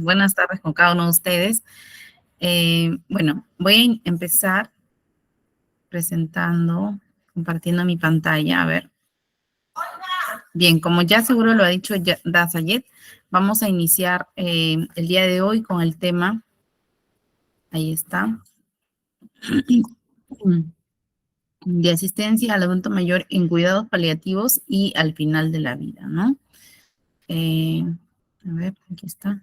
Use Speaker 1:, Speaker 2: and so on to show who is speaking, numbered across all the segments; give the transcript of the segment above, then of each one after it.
Speaker 1: Buenas tardes con cada uno de ustedes. Bueno, voy a empezar presentando, compartiendo mi pantalla, a ver. Bien, como ya seguro lo ha dicho Dazayet, vamos a iniciar el día de hoy con el tema, ahí está, de asistencia al adulto mayor en cuidados paliativos y al final de la vida, ¿no? A ver, aquí está.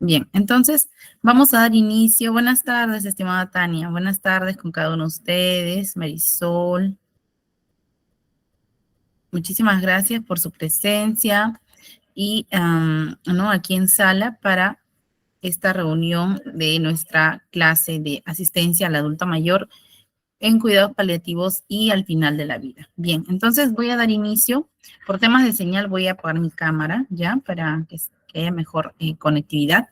Speaker 1: Bien, entonces vamos a dar inicio. Buenas tardes, estimada Tania. Buenas tardes con cada uno de ustedes. Marisol. Muchísimas gracias por su presencia y ¿no? Aquí en sala para esta reunión de nuestra clase de asistencia al adulto mayor en cuidados paliativos y al final de la vida. Bien, entonces voy a dar inicio. Por temas de señal voy a apagar mi cámara ya para que haya mejor conectividad.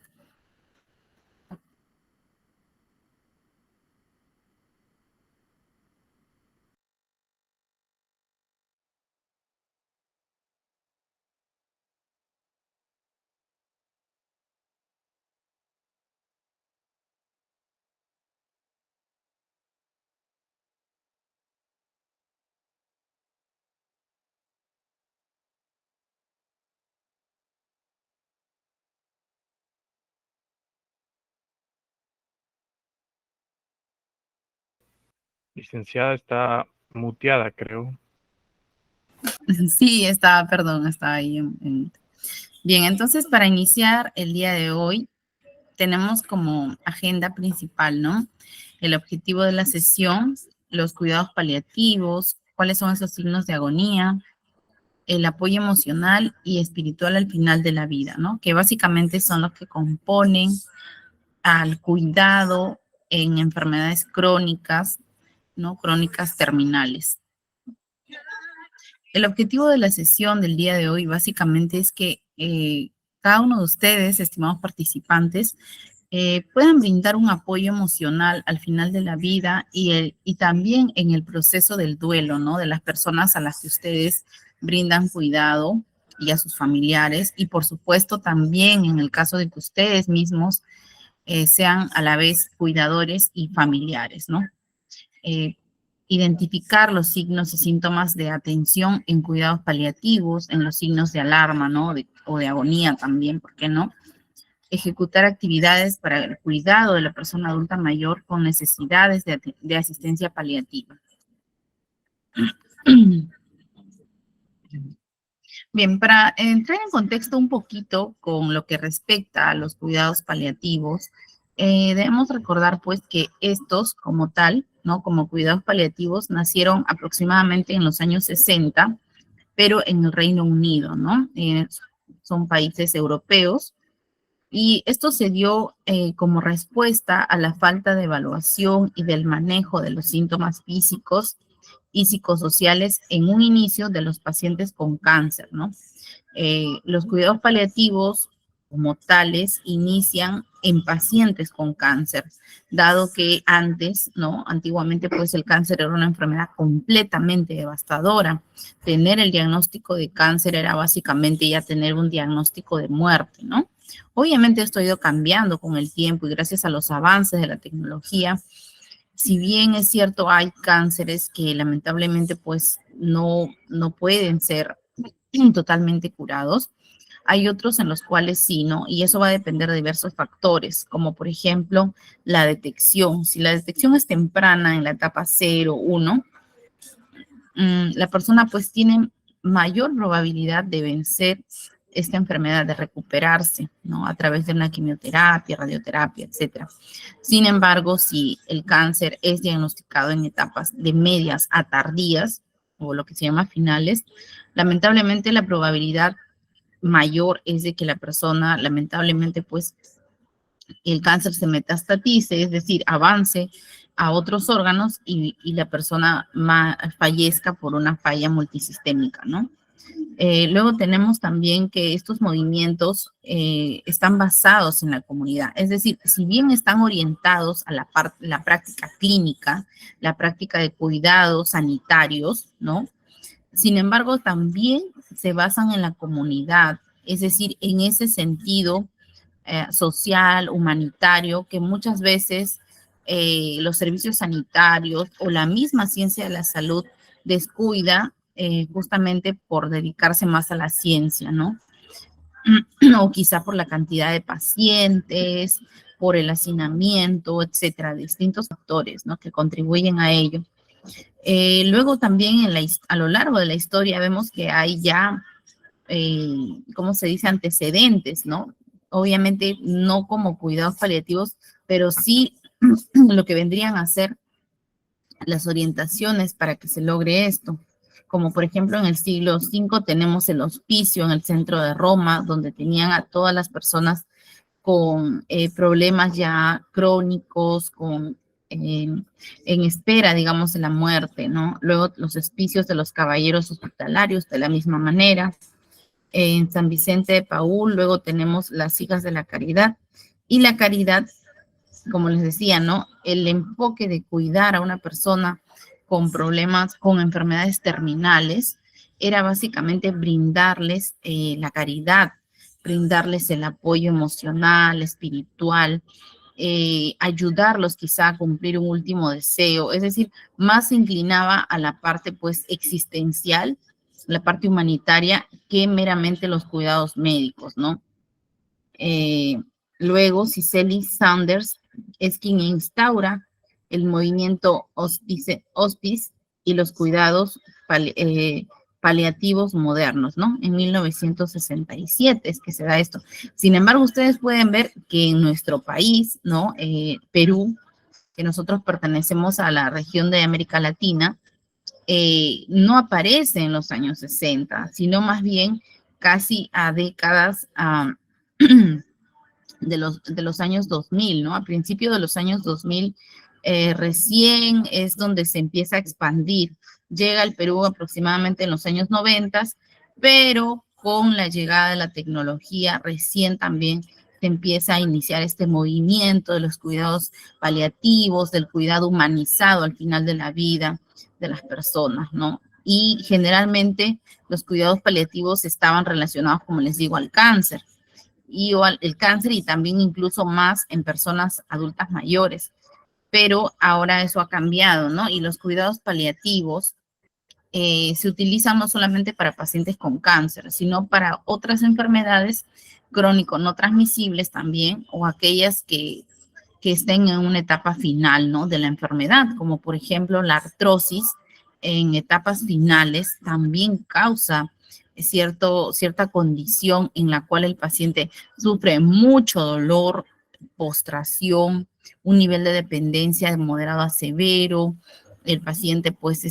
Speaker 2: Licenciada está muteada, creo.
Speaker 1: Sí, estaba ahí. Bien, entonces para iniciar el día de hoy, tenemos como agenda principal, ¿no? El objetivo de la sesión, los cuidados paliativos, cuáles son esos signos de agonía, el apoyo emocional y espiritual al final de la vida, ¿no? Que básicamente son los que componen al cuidado en enfermedades crónicas, ¿no? Crónicas terminales. El objetivo de la sesión del día de hoy básicamente es que cada uno de ustedes, estimados participantes, puedan brindar un apoyo emocional al final de la vida y también en el proceso del duelo, ¿no? De las personas a las que ustedes brindan cuidado y a sus familiares y por supuesto también en el caso de que ustedes mismos sean a la vez cuidadores y familiares, ¿no? Identificar los signos y síntomas de atención en cuidados paliativos, en los signos de alarma, ¿no? O de agonía también, ¿por qué no? Ejecutar actividades para el cuidado de la persona adulta mayor con necesidades de asistencia paliativa. Bien, para entrar en contexto un poquito con lo que respecta a los cuidados paliativos, debemos recordar pues que estos como tal, ¿no? Como cuidados paliativos nacieron aproximadamente en los años 60, pero en el Reino Unido, ¿no? Son países europeos. Y esto se dio como respuesta a la falta de evaluación y del manejo de los síntomas físicos y psicosociales en un inicio de los pacientes con cáncer, ¿no? Los cuidados paliativos como tales inician en pacientes con cáncer, dado que antes, ¿no? Antiguamente, pues el cáncer era una enfermedad completamente devastadora. Tener el diagnóstico de cáncer era básicamente ya tener un diagnóstico de muerte, ¿no? Obviamente esto ha ido cambiando con el tiempo y gracias a los avances de la tecnología. Si bien es cierto, hay cánceres que lamentablemente pues no pueden ser totalmente curados, hay otros en los cuales sí, ¿no? Y eso va a depender de diversos factores, como por ejemplo la detección. Si la detección es temprana en la etapa 0, 1, la persona pues tiene mayor probabilidad de vencer esta enfermedad, de recuperarse, ¿no? A través de una quimioterapia, radioterapia, etcétera. Sin embargo, si el cáncer es diagnosticado en etapas de medias a tardías, o lo que se llama finales, lamentablemente la probabilidad mayor es de que la persona, lamentablemente, pues el cáncer se metastatice, es decir, avance a otros órganos y la persona fallezca por una falla multisistémica, ¿no? Luego tenemos también que estos movimientos están basados en la comunidad, es decir, si bien están orientados a la práctica clínica, la práctica de cuidados sanitarios, ¿no? Sin embargo, también se basan en la comunidad, es decir, en ese sentido social, humanitario, que muchas veces los servicios sanitarios o la misma ciencia de la salud descuida justamente por dedicarse más a la ciencia, ¿no? O quizá por la cantidad de pacientes, por el hacinamiento, etcétera, distintos factores, ¿no? Que contribuyen a ello. Luego también a lo largo de la historia vemos que hay ya, ¿cómo se dice?, antecedentes, ¿no? Obviamente no como cuidados paliativos, pero sí lo que vendrían a ser las orientaciones para que se logre esto. Como por ejemplo en el siglo V tenemos el hospicio en el centro de Roma, donde tenían a todas las personas con problemas ya crónicos, en espera, digamos, de la muerte, ¿no? Luego los hospicios de los caballeros hospitalarios de la misma manera. En San Vicente de Paúl, luego tenemos las hijas de la caridad. Y la caridad, como les decía, ¿no? El enfoque de cuidar a una persona con problemas, con enfermedades terminales, era básicamente brindarles la caridad, brindarles el apoyo emocional, espiritual, ayudarlos quizá a cumplir un último deseo, es decir, más se inclinaba a la parte pues existencial, la parte humanitaria, que meramente los cuidados médicos, ¿no? Luego, Cicely Saunders es quien instaura el movimiento hospice y los cuidados paliativos modernos, ¿no? En 1967 es que se da esto. Sin embargo, ustedes pueden ver que en nuestro país, ¿no? Perú, que nosotros pertenecemos a la región de América Latina, no aparece en los años 60, sino más bien casi a décadas de los años 2000, ¿no? A principios de los años 2000, recién es donde se empieza a expandir. Llega al Perú aproximadamente en los años 90, pero con la llegada de la tecnología recién también se empieza a iniciar este movimiento de los cuidados paliativos, del cuidado humanizado al final de la vida de las personas, ¿no? Y generalmente los cuidados paliativos estaban relacionados, como les digo, al cáncer y el cáncer, y también incluso más en personas adultas mayores. Pero ahora eso ha cambiado, ¿no? Y los cuidados paliativos se utilizan no solamente para pacientes con cáncer, sino para otras enfermedades crónico no transmisibles también, o aquellas que estén en una etapa final, ¿no? De la enfermedad, como por ejemplo la artrosis en etapas finales también causa cierta condición en la cual el paciente sufre mucho dolor, postración, un nivel de dependencia de moderado a severo. El paciente pues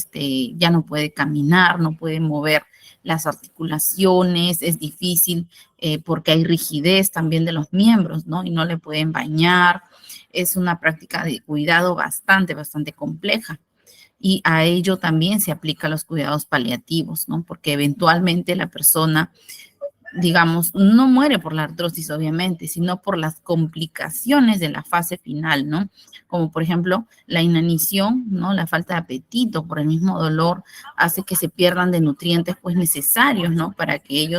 Speaker 1: ya no puede caminar, no puede mover las articulaciones, es difícil porque hay rigidez también de los miembros, ¿no? Y no le pueden bañar. Es una práctica de cuidado bastante compleja. Y a ello también se aplican los cuidados paliativos, ¿no? Porque eventualmente la persona, digamos, no muere por la artrosis, obviamente, sino por las complicaciones de la fase final, ¿no? Como por ejemplo la inanición, ¿no? La falta de apetito por el mismo dolor hace que se pierdan de nutrientes pues necesarios, ¿no? Para que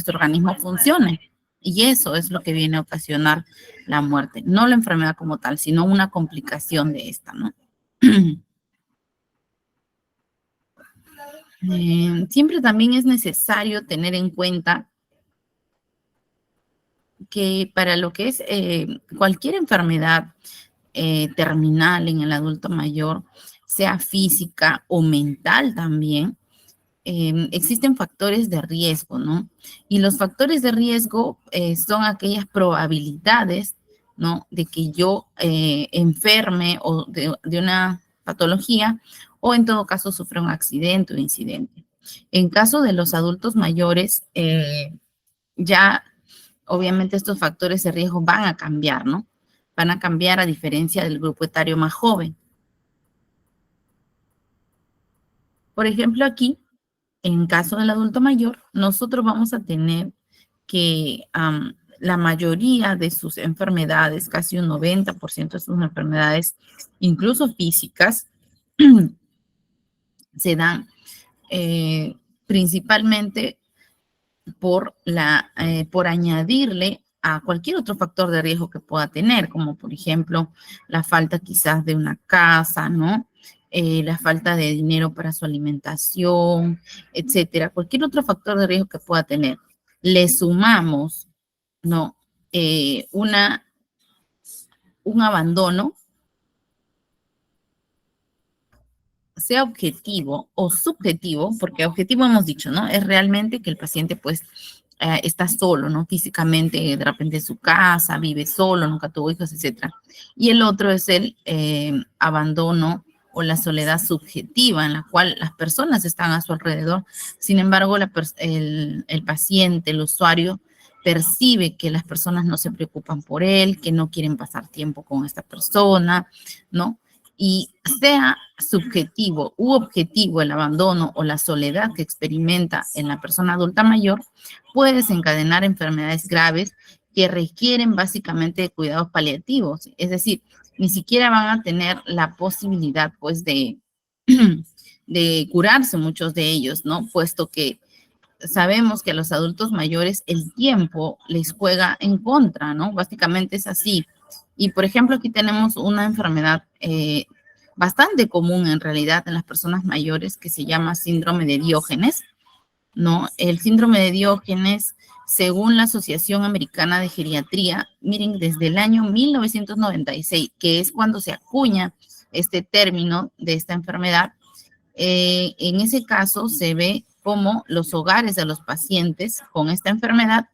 Speaker 1: su organismo funcione. Y eso es lo que viene a ocasionar la muerte, no la enfermedad como tal, sino una complicación de esta, ¿no? Siempre también es necesario tener en cuenta que para lo que es cualquier enfermedad terminal en el adulto mayor, sea física o mental también, existen factores de riesgo, ¿no? Y los factores de riesgo son aquellas probabilidades, ¿no? De que yo enferme o de una patología, o en todo caso sufra un accidente o incidente. En caso de los adultos mayores, ya obviamente estos factores de riesgo van a cambiar, ¿no? Van a cambiar a diferencia del grupo etario más joven. Por ejemplo, aquí, en caso del adulto mayor, nosotros vamos a tener que la mayoría de sus enfermedades, casi un 90% de sus enfermedades, incluso físicas, se dan principalmente por añadirle a cualquier otro factor de riesgo que pueda tener, como por ejemplo la falta quizás de una casa, ¿no? La falta de dinero para su alimentación, etcétera. Cualquier otro factor de riesgo que pueda tener. Le sumamos, ¿no? Eh, una, un abandono, sea objetivo o subjetivo, porque objetivo hemos dicho, ¿no? Es realmente que el paciente pues está solo, ¿no? Físicamente, de repente en su casa, vive solo, nunca tuvo hijos, etcétera. Y el otro es el abandono o la soledad subjetiva, en la cual las personas están a su alrededor. Sin embargo, el paciente, el usuario, percibe que las personas no se preocupan por él, que no quieren pasar tiempo con esta persona, ¿no? Y sea subjetivo u objetivo el abandono o la soledad que experimenta en la persona adulta mayor, puede desencadenar enfermedades graves que requieren básicamente de cuidados paliativos. Es decir, ni siquiera van a tener la posibilidad, pues, de curarse muchos de ellos, ¿no? Puesto que sabemos que a los adultos mayores el tiempo les juega en contra, ¿no? Básicamente es así. Y por ejemplo, aquí tenemos una enfermedad bastante común en realidad en las personas mayores que se llama síndrome de Diógenes, ¿no? El síndrome de Diógenes, según la Asociación Americana de Geriatría, miren, desde el año 1996, que es cuando se acuña este término de esta enfermedad, en ese caso se ve como los hogares de los pacientes con esta enfermedad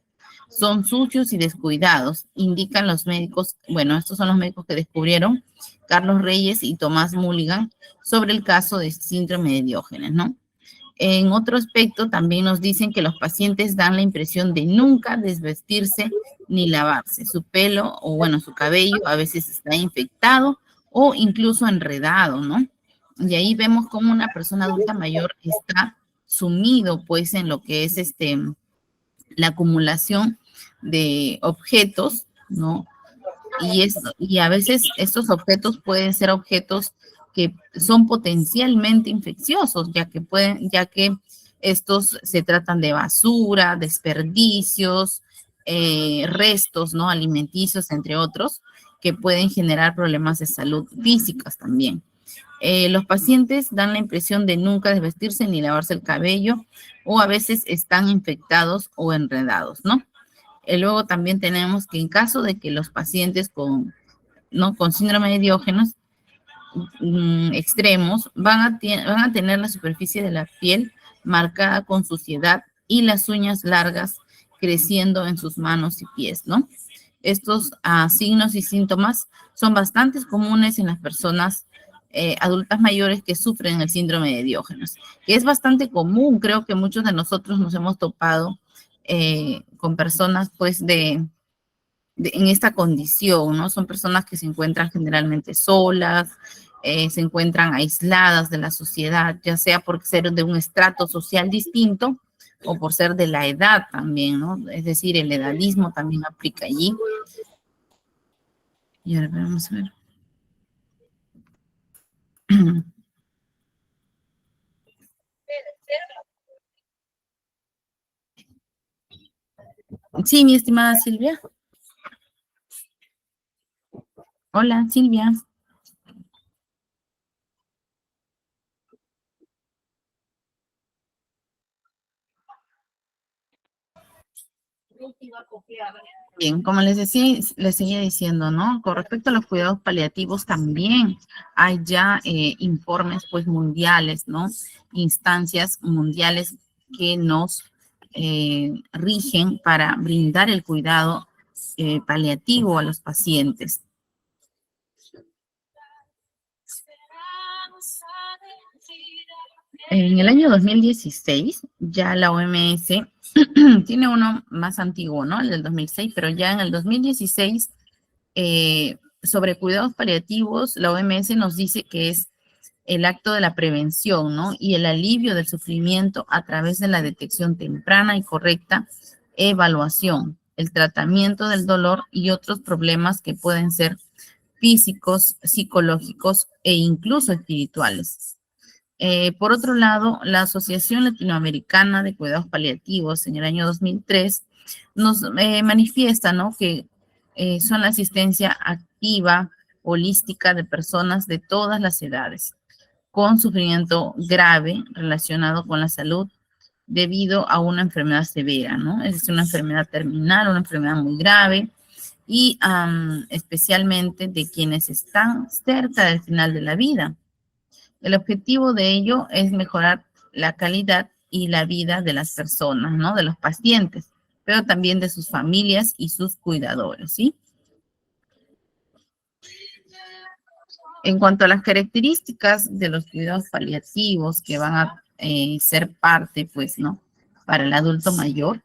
Speaker 1: son sucios y descuidados, indican los médicos, bueno, estos son los médicos que descubrieron, Carlos Reyes y Tomás Mulligan, sobre el caso de síndrome de Diógenes, ¿no? En otro aspecto, también nos dicen que los pacientes dan la impresión de nunca desvestirse ni lavarse. Su pelo o, bueno, su cabello a veces está infectado o incluso enredado, ¿no? Y ahí vemos cómo una persona adulta mayor está sumido, pues, en lo que es la acumulación de objetos, ¿no? Y a veces estos objetos pueden ser objetos que son potencialmente infecciosos, ya que estos se tratan de basura, desperdicios, restos, ¿no? Alimenticios, entre otros, que pueden generar problemas de salud físicas también. Los pacientes dan la impresión de nunca desvestirse ni lavarse el cabello o a veces están infectados o enredados, ¿no? Luego también tenemos que en caso de que los pacientes ¿no? con síndrome de Diógenes extremos van a tener la superficie de la piel marcada con suciedad y las uñas largas creciendo en sus manos y pies, ¿no? Estos signos y síntomas son bastante comunes en las personas adultas mayores que sufren el síndrome de Diógenes, que es bastante común. Creo que muchos de nosotros nos hemos topado con personas, pues, en esta condición, ¿no? Son personas que se encuentran generalmente solas, se encuentran aisladas de la sociedad, ya sea por ser de un estrato social distinto o por ser de la edad también, ¿no? Es decir, el edadismo también aplica allí. Y ahora vamos a ver. Sí, mi estimada Silvia. Hola, Silvia. Bien, como les decía, les seguía diciendo, ¿no? Con respecto a los cuidados paliativos también hay ya informes pues mundiales, ¿no? Instancias mundiales que nos rigen para brindar el cuidado paliativo a los pacientes. En el año 2016, ya la OMS tiene uno más antiguo, ¿no? El del 2006, pero ya en el 2016, sobre cuidados paliativos, la OMS nos dice que es el acto de la prevención, ¿no? Y el alivio del sufrimiento a través de la detección temprana y correcta evaluación, el tratamiento del dolor y otros problemas que pueden ser físicos, psicológicos e incluso espirituales. Por otro lado, la Asociación Latinoamericana de Cuidados Paliativos en el año 2003 nos manifiesta, ¿no?, que son la asistencia activa, holística de personas de todas las edades, con sufrimiento grave relacionado con la salud debido a una enfermedad severa, ¿no? Es decir, una enfermedad terminal, una enfermedad muy grave, y especialmente de quienes están cerca del final de la vida. El objetivo de ello es mejorar la calidad y la vida de las personas, ¿no? De los pacientes, pero también de sus familias y sus cuidadores, ¿sí? En cuanto a las características de los cuidados paliativos que van a ser parte, pues, ¿no?, para el adulto mayor.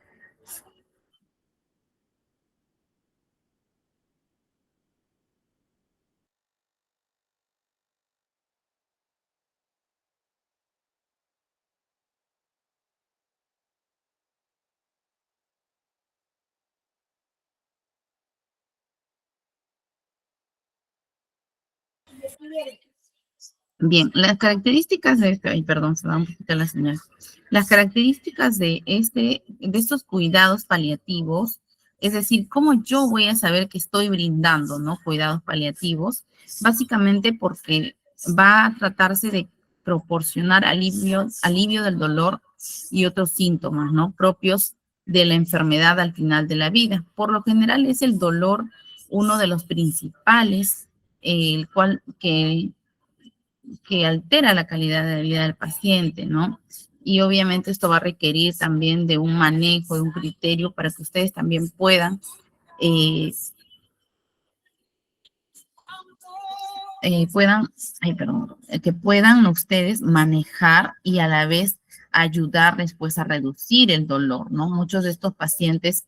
Speaker 1: Bien, las características de este, ay, perdón, se va un poquito la señal. Las características de estos cuidados paliativos, es decir, cómo yo voy a saber que estoy brindando, ¿no?, cuidados paliativos, básicamente porque va a tratarse de proporcionar alivio del dolor y otros síntomas, ¿no?, propios de la enfermedad al final de la vida. Por lo general es el dolor uno de los principales, el cual que altera la calidad de vida del paciente, ¿no? Y obviamente esto va a requerir también de un manejo, de un criterio para que ustedes también puedan, eh, puedan, ay, perdón, que puedan ustedes manejar y a la vez ayudarles pues a reducir el dolor, ¿no? Muchos de estos pacientes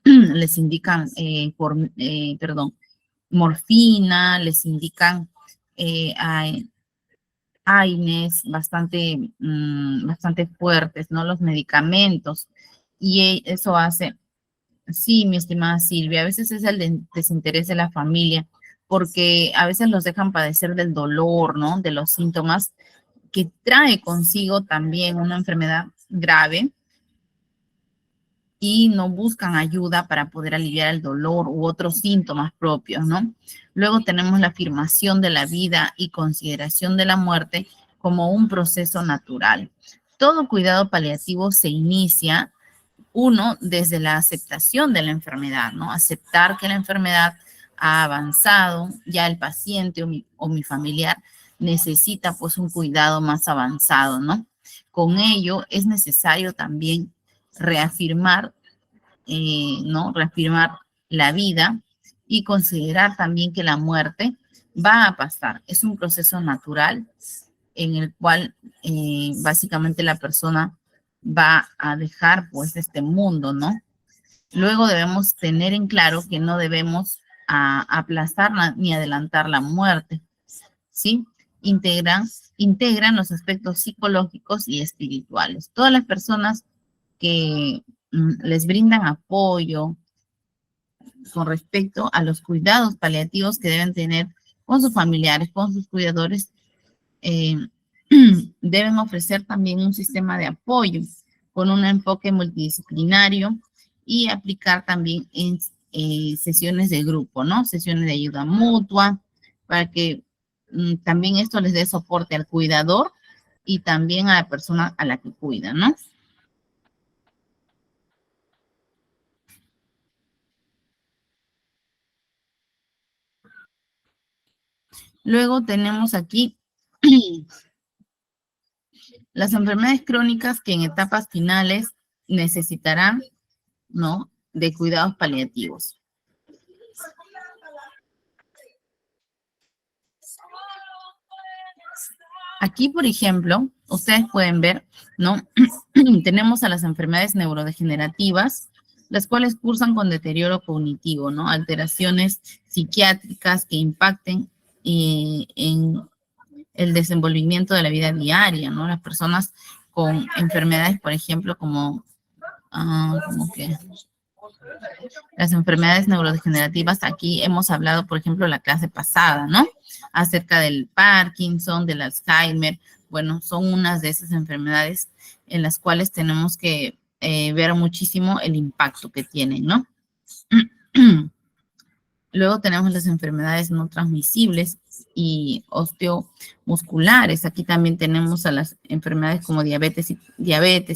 Speaker 1: les indican, perdón, morfina, les indican eh, AINES bastante fuertes, ¿no? Los medicamentos. Y eso hace, sí, mi estimada Silvia, a veces es el desinterés de la familia, porque a veces los dejan padecer del dolor, ¿no? De los síntomas que trae consigo también una enfermedad grave, y no buscan ayuda para poder aliviar el dolor u otros síntomas propios, ¿no? Luego tenemos la afirmación de la vida y consideración de la muerte como un proceso natural. Todo cuidado paliativo se inicia, uno, desde la aceptación de la enfermedad, ¿no? Aceptar que la enfermedad ha avanzado, ya el paciente o mi familiar necesita pues un cuidado más avanzado, ¿no? Con ello es necesario también reafirmar, ¿no? Reafirmar la vida y considerar también que la muerte va a pasar. Es un proceso natural en el cual básicamente la persona va a dejar pues este mundo, ¿no? Luego debemos tener en claro que no debemos aplazar ni adelantar la muerte, ¿sí? Integran los aspectos psicológicos y espirituales. Todas las personas que les brindan apoyo con respecto a los cuidados paliativos que deben tener con sus familiares, con sus cuidadores, eh, deben ofrecer también un sistema de apoyo con un enfoque multidisciplinario y aplicar también en sesiones de grupo, ¿no? Sesiones de ayuda mutua, para que también esto les dé soporte al cuidador y también a la persona a la que cuida, ¿no? Luego tenemos aquí las enfermedades crónicas que en etapas finales necesitarán, ¿no?, de cuidados paliativos. Aquí, por ejemplo, ustedes pueden ver, ¿no? Tenemos a las enfermedades neurodegenerativas, las cuales cursan con deterioro cognitivo, ¿no? Alteraciones psiquiátricas que impacten en el desenvolvimiento de la vida diaria, ¿no? Las personas con enfermedades, por ejemplo, como que las enfermedades neurodegenerativas, aquí hemos hablado, por ejemplo, la clase pasada, ¿no? Acerca del Parkinson, del Alzheimer, bueno, son unas de esas enfermedades en las cuales tenemos que ver muchísimo el impacto que tienen, ¿no? Luego tenemos las enfermedades no transmisibles y osteomusculares. Aquí también tenemos a las enfermedades como diabetes,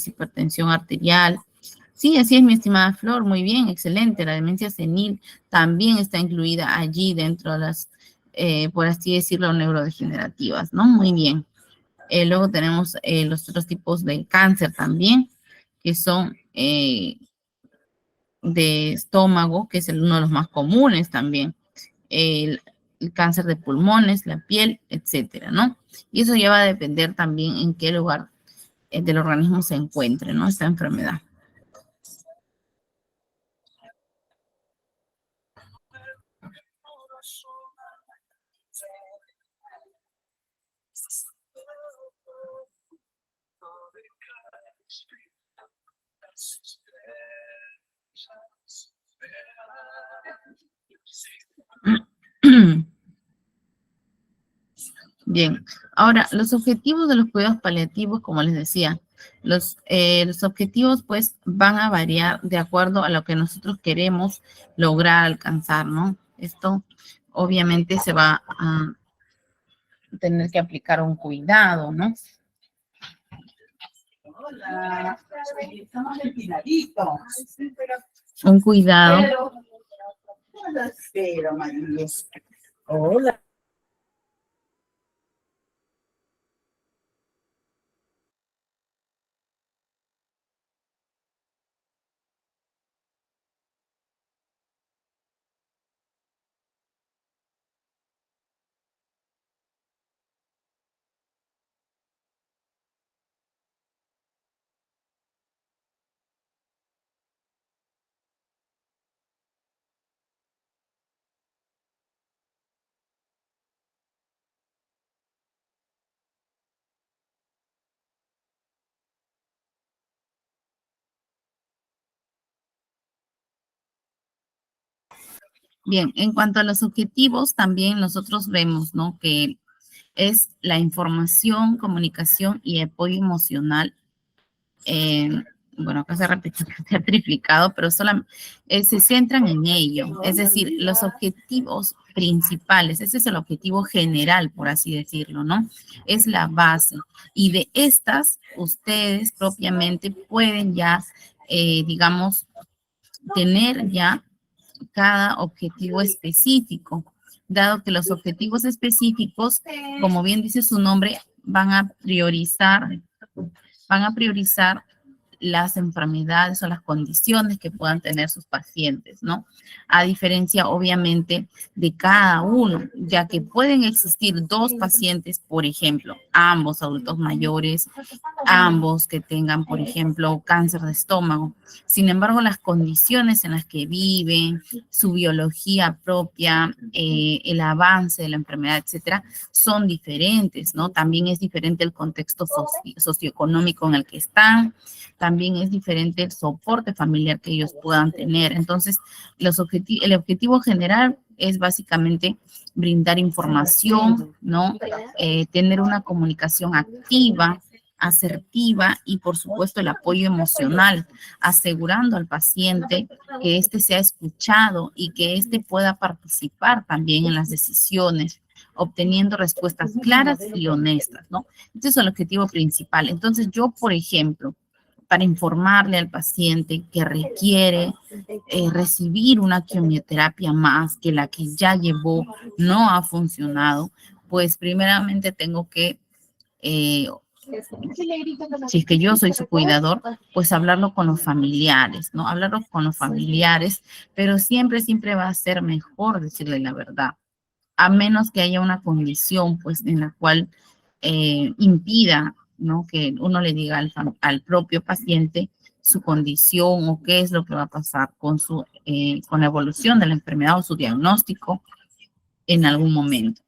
Speaker 1: hipertensión arterial. Sí, así es, mi estimada Flor, muy bien, excelente. La demencia senil también está incluida allí dentro de las, por así decirlo, neurodegenerativas, ¿no? Muy bien. Luego tenemos los otros tipos de cáncer también, que son de estómago, que es uno de los más comunes también, el cáncer de pulmones, la piel, etcétera, ¿no? Y eso ya va a depender también en qué lugar del organismo se encuentre, ¿no? Esta enfermedad. Bien, ahora los objetivos de los cuidados paliativos, como les decía, los objetivos pues van a variar de acuerdo a lo que nosotros queremos lograr alcanzar, ¿no? Esto obviamente se va a tener que aplicar un cuidado, ¿no? Hola, estamos respiradito. Un cuidado. Pero, María. Hola. Bien, en cuanto a los objetivos, también nosotros vemos, ¿no? Que es la información, comunicación y apoyo emocional. eh, bueno, acá se ha triplicado, pero solamente se centran en ello. Es decir, los objetivos principales, ese es el objetivo general, por así decirlo, ¿no? Es la base. Y de estas, ustedes propiamente pueden ya, digamos, tener ya cada objetivo específico, dado que los objetivos específicos, como bien dice su nombre, van a priorizar las enfermedades o las condiciones que puedan tener sus pacientes, ¿no? A diferencia, obviamente, de cada uno, ya que pueden existir dos pacientes, por ejemplo, ambos adultos mayores, ambos que tengan, por ejemplo, cáncer de estómago. Sin embargo, las condiciones en las que viven, su biología propia, el avance de la enfermedad, etcétera, son diferentes, ¿no? También es diferente el contexto socioeconómico en el que están, también es diferente el soporte familiar que ellos puedan tener. Entonces, el objetivo general es básicamente brindar información, ¿no? Tener una comunicación activa, asertiva y, por supuesto, el apoyo emocional, asegurando al paciente que éste sea escuchado y que éste pueda participar también en las decisiones, obteniendo respuestas claras y honestas, ¿no? Este es el objetivo principal. Entonces, yo, por ejemplo, para informarle al paciente que requiere recibir una quimioterapia más que la que ya llevó no ha funcionado, pues primeramente tengo que, si es que yo soy su cuidador, pues hablarlo con los familiares, ¿no? Hablarlo con los familiares, pero siempre, siempre va a ser mejor decirle la verdad, a menos que haya una condición, pues, en la cual impida, ¿no? Que uno le diga al propio paciente su condición o qué es lo que va a pasar con la evolución de la enfermedad o su diagnóstico en algún momento.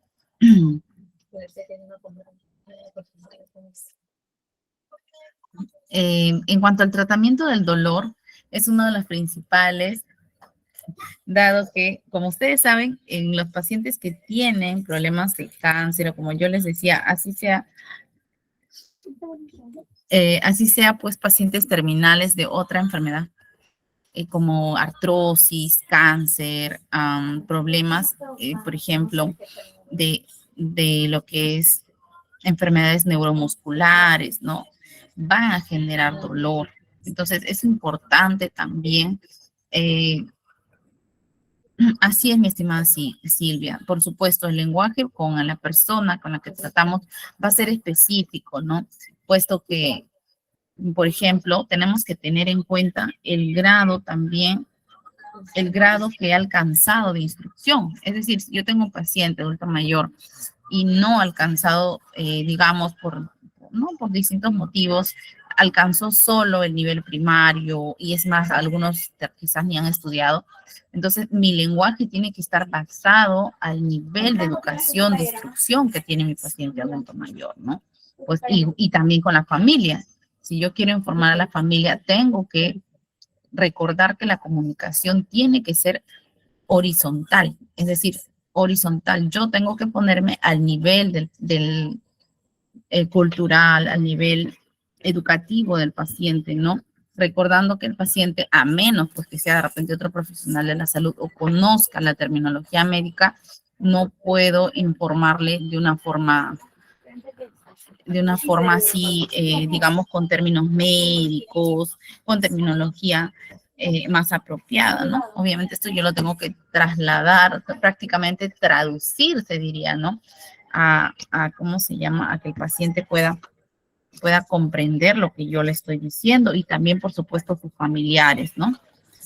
Speaker 1: En cuanto al tratamiento del dolor, es uno de los principales, dado que, como ustedes saben, en los pacientes que tienen problemas de cáncer, o como yo les decía, así sea Así sea, pues, pacientes terminales de otra enfermedad, como artrosis, cáncer, problemas, por ejemplo, de, de lo que es enfermedades neuromusculares, ¿no? Van a generar dolor. Entonces, es importante también, así es, mi estimada Silvia. Por supuesto, el lenguaje con la persona con la que tratamos va a ser específico, ¿no? Puesto que, por ejemplo, tenemos que tener en cuenta el grado también, el grado que ha alcanzado de instrucción. Es decir, si yo tengo un paciente adulto mayor y no ha alcanzado, digamos, ¿no? Por distintos motivos, alcanzó solo el nivel primario y es más, algunos quizás ni han estudiado. Entonces, mi lenguaje tiene que estar basado al nivel de educación, de instrucción que tiene mi paciente adulto mayor, ¿no? Pues, y también con la familia. Si yo quiero informar a la familia, tengo que recordar que la comunicación tiene que ser horizontal, es decir, horizontal. Yo tengo que ponerme al nivel del cultural, al nivel educativo del paciente, ¿no? Recordando que el paciente, a menos pues que sea de repente otro profesional de la salud o conozca la terminología médica, no puedo informarle de una forma así, digamos, con términos médicos, con terminología más apropiada, ¿no? Obviamente esto yo lo tengo que trasladar, prácticamente traducir, se diría, ¿no? ¿Cómo se llama? A que el paciente pueda comprender lo que yo le estoy diciendo y también, por supuesto, sus familiares, ¿no?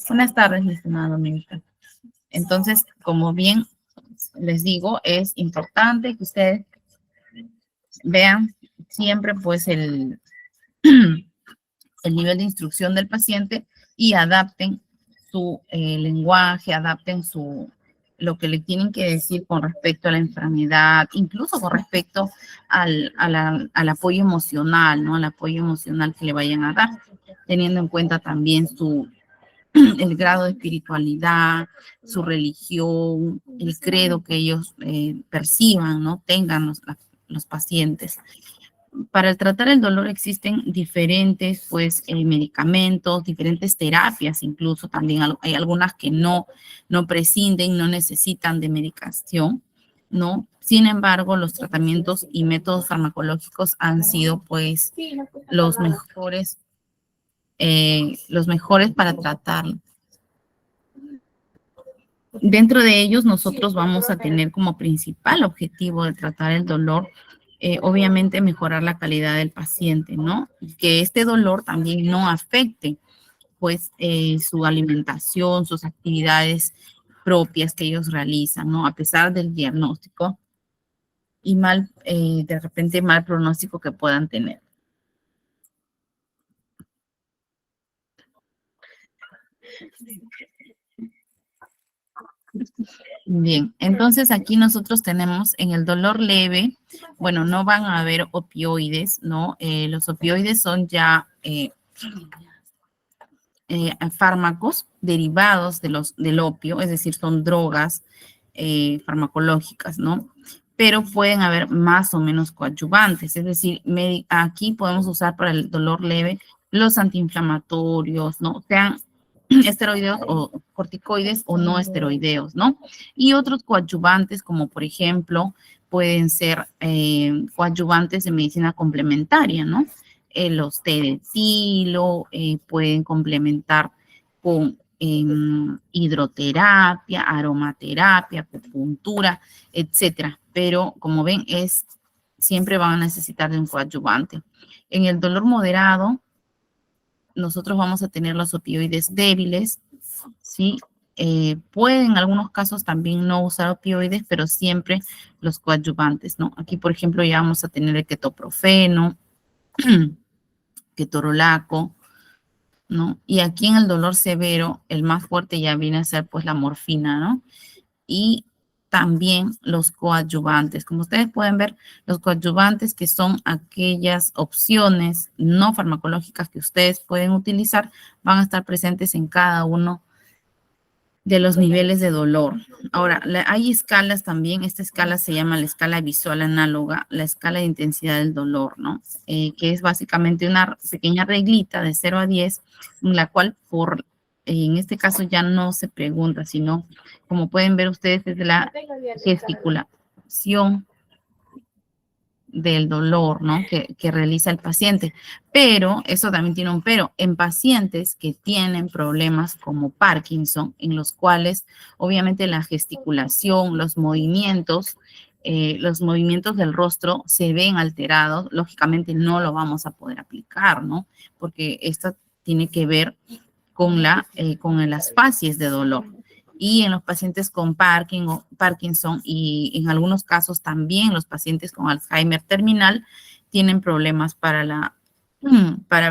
Speaker 1: Buenas tardes, mi estimada Dominica. Entonces, como bien les digo, es importante que ustedes vean siempre pues el nivel de instrucción del paciente y adapten su lenguaje, adapten lo que le tienen que decir con respecto a la enfermedad, incluso con respecto al apoyo emocional, ¿no? Al apoyo emocional que le vayan a dar, teniendo en cuenta también el grado de espiritualidad, su religión, el credo que ellos perciban, ¿no? Tengan los pacientes. Para tratar el dolor existen diferentes, pues, medicamentos, diferentes terapias, incluso también hay algunas que no prescinden, no necesitan de medicación, ¿no? Sin embargo, los tratamientos y métodos farmacológicos han sido, pues, los mejores para tratarlo. Dentro de ellos, nosotros vamos a tener como principal objetivo de tratar el dolor, obviamente mejorar la calidad del paciente, ¿no? Y que este dolor también no afecte, pues, su alimentación, sus actividades propias que ellos realizan, ¿no? A pesar del diagnóstico y de repente mal pronóstico que puedan tener. Bien, entonces aquí nosotros tenemos en el dolor leve, bueno, no van a haber opioides, ¿no? Los opioides son ya fármacos derivados del opio, es decir, son drogas farmacológicas, ¿no? Pero pueden haber más o menos coadyuvantes, es decir, aquí podemos usar para el dolor leve los antiinflamatorios, ¿no? Sean esteroideos o corticoides o no esteroideos, ¿no? Y otros coadyuvantes, como por ejemplo, pueden ser coadyuvantes de medicina complementaria, ¿no? Los té de tilo, pueden complementar con hidroterapia, aromaterapia, acupuntura, etcétera. Pero como ven, siempre van a necesitar de un coadyuvante. En el dolor moderado, nosotros vamos a tener los opioides débiles, ¿sí? Pueden en algunos casos también no usar opioides, pero siempre los coadyuvantes, ¿no? Aquí, por ejemplo, ya vamos a tener el ketoprofeno, ketorolaco, ¿no? Y aquí en el dolor severo, el más fuerte ya viene a ser pues la morfina, ¿no? Y también los coadyuvantes. Como ustedes pueden ver, los coadyuvantes que son aquellas opciones no farmacológicas que ustedes pueden utilizar, van a estar presentes en cada uno de los niveles de dolor. Ahora, hay escalas también. Esta escala se llama la escala visual análoga, la escala de intensidad del dolor, ¿no? Que es básicamente una pequeña reglita de 0 a 10, en la cual en este caso ya no se pregunta, sino, como pueden ver ustedes, es de la gesticulación del dolor, ¿no? Que realiza el paciente. Pero, eso también tiene un pero, en pacientes que tienen problemas como Parkinson, en los cuales obviamente la gesticulación, los movimientos del rostro se ven alterados, lógicamente no lo vamos a poder aplicar, ¿no? Porque esto tiene que ver con las fases de dolor. Y en los pacientes con Parkinson y en algunos casos también los pacientes con Alzheimer terminal tienen problemas para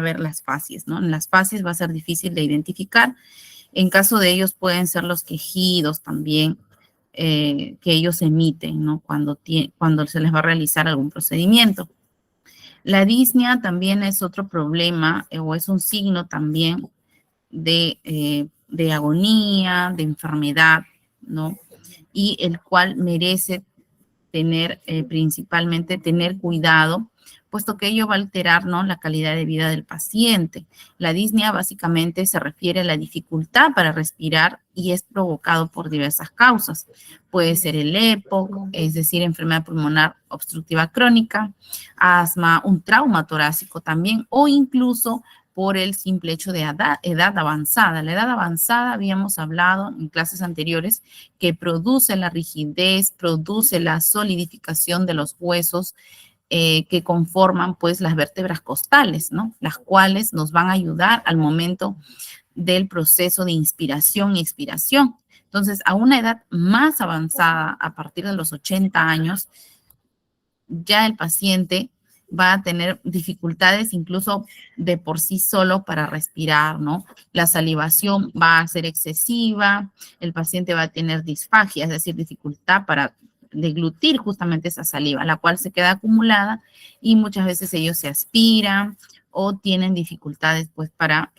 Speaker 1: ver las fases, ¿no? En las fases va a ser difícil de identificar. En caso de ellos pueden ser los quejidos también que ellos emiten, ¿no? Cuando se les va a realizar algún procedimiento. La disnea también es otro problema o es un signo también de agonía, de enfermedad, ¿no? Y el cual merece principalmente tener cuidado, puesto que ello va a alterar, ¿no?, la calidad de vida del paciente. La disnea básicamente se refiere a la dificultad para respirar y es provocado por diversas causas. Puede ser el EPOC, es decir, enfermedad pulmonar obstructiva crónica, asma, un trauma torácico también, o incluso por el simple hecho de edad avanzada. La edad avanzada, habíamos hablado en clases anteriores, que produce la rigidez, produce la solidificación de los huesos que conforman pues las vértebras costales, ¿no? Las cuales nos van a ayudar al momento del proceso de inspiración y expiración. Entonces, a una edad más avanzada, a partir de los 80 años, ya el paciente va a tener dificultades incluso de por sí solo para respirar, ¿no? La salivación va a ser excesiva, el paciente va a tener disfagia, es decir, dificultad para deglutir justamente esa saliva, la cual se queda acumulada y muchas veces ellos se aspiran o tienen dificultades pues para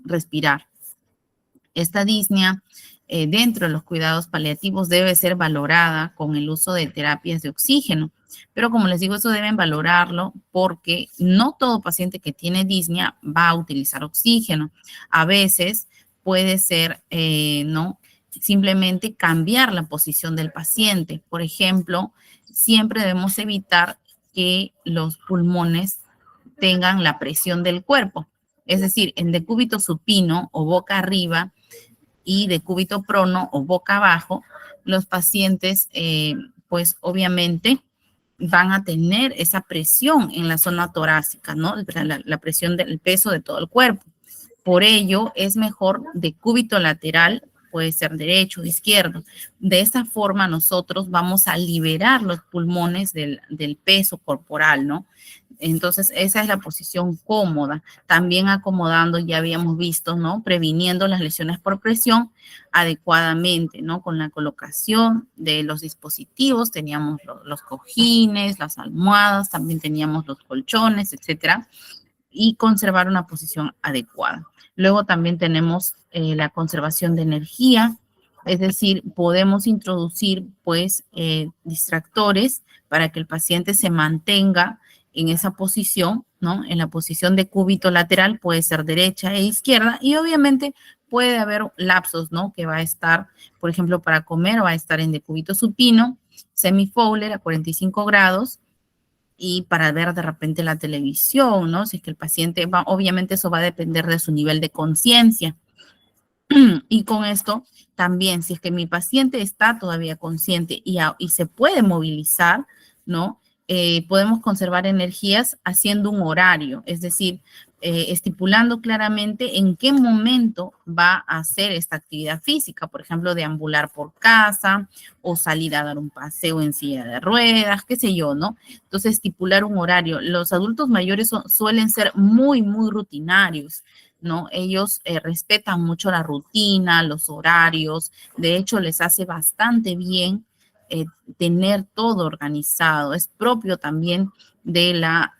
Speaker 1: respirar. Esta disnea dentro de los cuidados paliativos debe ser valorada con el uso de terapias de oxígeno. Pero como les digo, eso deben valorarlo porque no todo paciente que tiene disnea va a utilizar oxígeno. A veces puede ser, ¿no?, simplemente cambiar la posición del paciente. Por ejemplo, siempre debemos evitar que los pulmones tengan la presión del cuerpo. Es decir, en decúbito supino o boca arriba y decúbito prono o boca abajo, los pacientes, pues obviamente van a tener esa presión en la zona torácica, ¿no? La presión del peso de todo el cuerpo. Por ello, es mejor decúbito lateral, puede ser derecho o izquierdo. De esta forma, nosotros vamos a liberar los pulmones del peso corporal, ¿no? Entonces, esa es la posición cómoda. También acomodando, ya habíamos visto, ¿no?, previniendo las lesiones por presión adecuadamente, ¿no? Con la colocación de los dispositivos, teníamos los cojines, las almohadas, también teníamos los colchones, etcétera, y conservar una posición adecuada. Luego también tenemos la conservación de energía, es decir, podemos introducir, pues, distractores para que el paciente se mantenga en esa posición, ¿no? En la posición de cúbito lateral, puede ser derecha e izquierda, y obviamente puede haber lapsos, ¿no?, que va a estar, por ejemplo, para comer, va a estar en decúbito supino, semi-Fowler a 45 grados, y para ver de repente la televisión, ¿no? Si es que el paciente va, obviamente eso va a depender de su nivel de conciencia. Y con esto también, si es que mi paciente está todavía consciente y se puede movilizar, ¿no? Podemos conservar energías haciendo un horario, es decir, estipulando claramente en qué momento va a hacer esta actividad física, por ejemplo, deambular por casa o salir a dar un paseo en silla de ruedas, qué sé yo, ¿no? Entonces, estipular un horario. Los adultos mayores suelen ser muy, muy rutinarios, ¿no? Ellos respetan mucho la rutina, los horarios, de hecho, les hace bastante bien tener todo organizado. Es propio también de la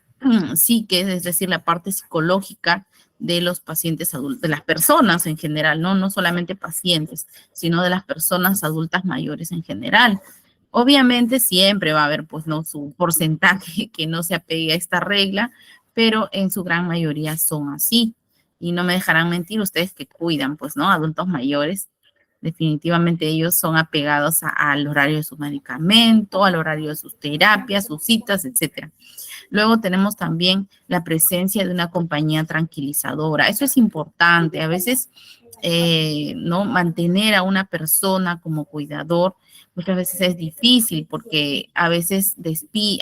Speaker 1: psique, es decir, la parte psicológica de los pacientes adultos, de las personas en general, ¿no? No solamente pacientes, sino de las personas adultas mayores en general. Obviamente siempre va a haber, pues, ¿no? Su porcentaje que no se apegue a esta regla, pero en su gran mayoría son así. Y no me dejarán mentir ustedes que cuidan, pues, ¿no? Adultos mayores. Definitivamente ellos son apegados al horario de su medicamento, al horario de sus terapias, sus citas, etcétera. Luego tenemos también la presencia de una compañía tranquilizadora. Eso es importante. A veces, ¿no? Mantener a una persona como cuidador muchas veces es difícil porque a veces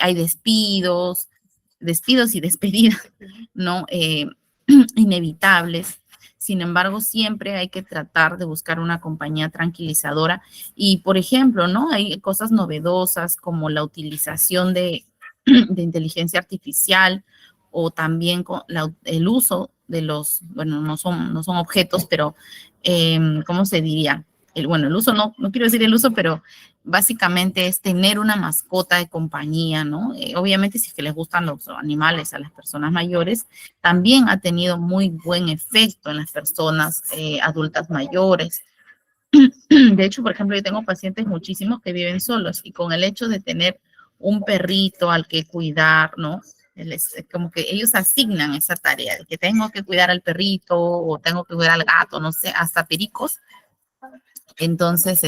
Speaker 1: hay despidos y despedidas, ¿no? Inevitables. Sin embargo, siempre hay que tratar de buscar una compañía tranquilizadora. Y, por ejemplo, ¿no? Hay cosas novedosas como la utilización de inteligencia artificial o también con el uso de los, bueno, no son objetos, pero, ¿cómo se diría? El uso, no quiero decir el uso, pero básicamente es tener una mascota de compañía, ¿no? Obviamente, si es que les gustan los animales a las personas mayores, también ha tenido muy buen efecto en las personas adultas mayores. De hecho, por ejemplo, yo tengo pacientes muchísimos que viven solos y con el hecho de tener un perrito al que cuidar, ¿no? Como que ellos asignan esa tarea de que tengo que cuidar al perrito o tengo que cuidar al gato, no sé, hasta pericos. Entonces,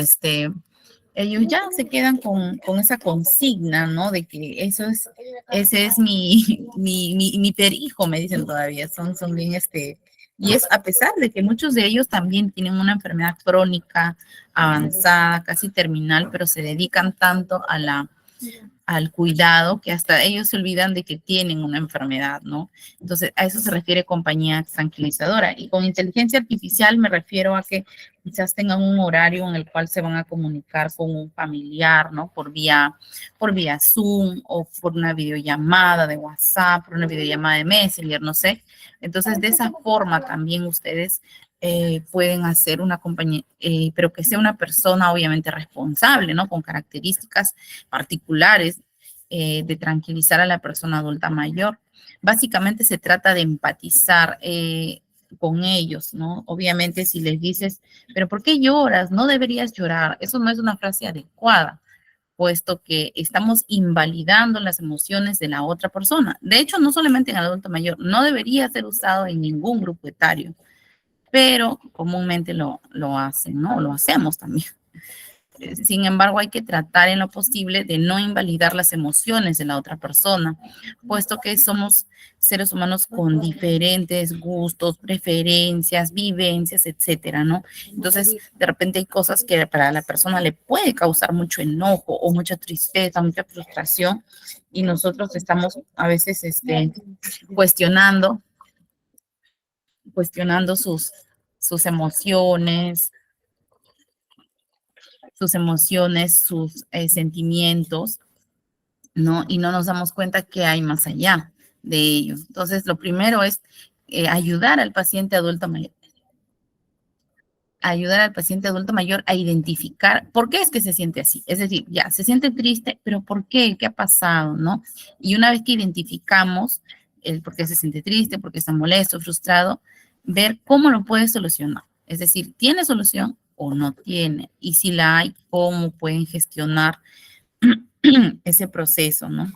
Speaker 1: ellos ya se quedan con esa consigna, ¿no? De que ese es mi perijo, me dicen todavía, son bien, y es a pesar de que muchos de ellos también tienen una enfermedad crónica avanzada, casi terminal, pero se dedican tanto al cuidado que hasta ellos se olvidan de que tienen una enfermedad, ¿no? Entonces, a eso se refiere compañía tranquilizadora. Y con inteligencia artificial me refiero a que quizás tengan un horario en el cual se van a comunicar con un familiar, ¿no? Por vía Zoom o por una videollamada de WhatsApp, por una videollamada de Messenger, no sé. Entonces, de esa forma también ustedes pueden hacer una compañía, pero que sea una persona obviamente responsable, ¿no? Con características particulares de tranquilizar a la persona adulta mayor. Básicamente se trata de empatizar con ellos, ¿no? Obviamente si les dices, pero ¿por qué lloras? No deberías llorar. Eso no es una frase adecuada, puesto que estamos invalidando las emociones de la otra persona. De hecho, no solamente en el adulto mayor, no debería ser usado en ningún grupo etario, pero comúnmente lo hacen, ¿no? Lo hacemos también. Sin embargo, hay que tratar en lo posible de no invalidar las emociones de la otra persona, puesto que somos seres humanos con diferentes gustos, preferencias, vivencias, etcétera, ¿no? Entonces, de repente hay cosas que para la persona le puede causar mucho enojo o mucha tristeza, mucha frustración, y nosotros estamos a veces cuestionando, cuestionando sus emociones, sus sentimientos, ¿no? Y no nos damos cuenta que hay más allá de ellos. Entonces, lo primero es ayudar al paciente adulto mayor. Ayudar al paciente adulto mayor a identificar por qué es que se siente así. Es decir, ya, se siente triste, pero ¿por qué? ¿Qué ha pasado? ¿No? Y una vez que identificamos el por qué se siente triste, por qué está molesto, frustrado, ver cómo lo puede solucionar. Es decir, ¿tiene solución o no tiene? Y si la hay, ¿cómo pueden gestionar ese proceso, ¿no?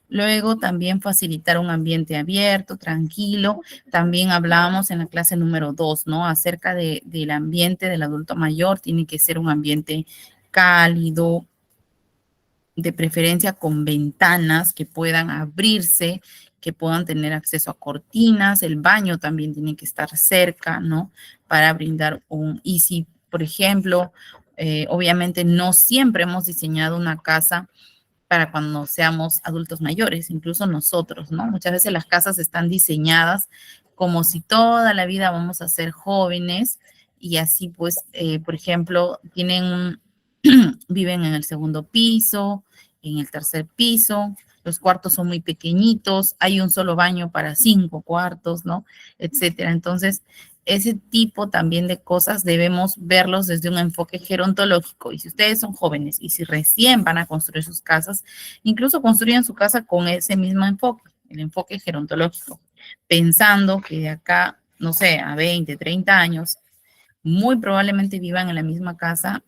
Speaker 1: Luego también facilitar un ambiente abierto, tranquilo. También hablábamos en la clase número 2, ¿no? Acerca del ambiente del adulto mayor. Tiene que ser un ambiente cálido, de preferencia con ventanas que puedan abrirse, que puedan tener acceso a cortinas. El baño también tiene que estar cerca, ¿no? Para brindar y si, por ejemplo, obviamente no siempre hemos diseñado una casa para cuando seamos adultos mayores, incluso nosotros, ¿no? Muchas veces las casas están diseñadas como si toda la vida vamos a ser jóvenes y así pues, por ejemplo, viven en el segundo piso, en el tercer piso, los cuartos son muy pequeñitos, hay un solo baño para 5 cuartos, ¿no? Etcétera. Entonces, ese tipo también de cosas debemos verlos desde un enfoque gerontológico. Y si ustedes son jóvenes y si recién van a construir sus casas, incluso construyan su casa con ese mismo enfoque, el enfoque gerontológico, pensando que de acá no sé, a 20, 30 años, muy probablemente vivan en la misma casa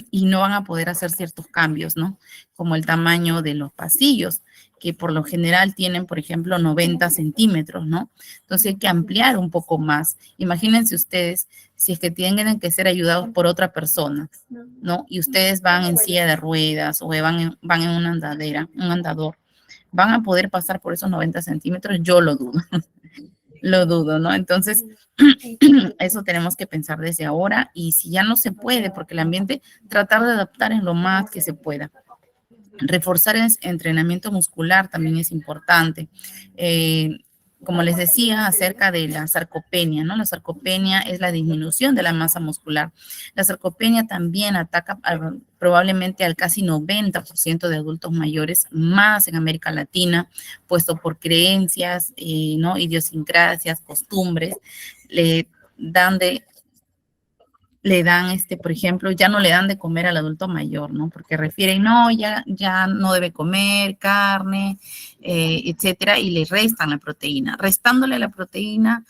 Speaker 1: y no van a poder hacer ciertos cambios, ¿no? Como el tamaño de los pasillos, que por lo general tienen, por ejemplo, 90 centímetros, ¿no? Entonces hay que ampliar un poco más. Imagínense ustedes si es que tienen que ser ayudados por otra persona, ¿no? Y ustedes van en silla de ruedas o van en una andadera, un andador. ¿Van a poder pasar por esos 90 centímetros? Yo lo dudo. Lo dudo, ¿no? Entonces, eso tenemos que pensar desde ahora y si ya no se puede, porque el ambiente, tratar de adaptar en lo más que se pueda. Reforzar el entrenamiento muscular también es importante. Como les decía, acerca de la sarcopenia, ¿no? La sarcopenia es la disminución de la masa muscular. La sarcopenia también ataca probablemente al casi 90% de adultos mayores, más en América Latina, puesto por creencias, ¿no? Idiosincrasias, costumbres, le dan por ejemplo, ya no le dan de comer al adulto mayor, ¿no? Porque refieren, no, ya no debe comer carne, etcétera, y le restan la proteína. Restándole la proteína,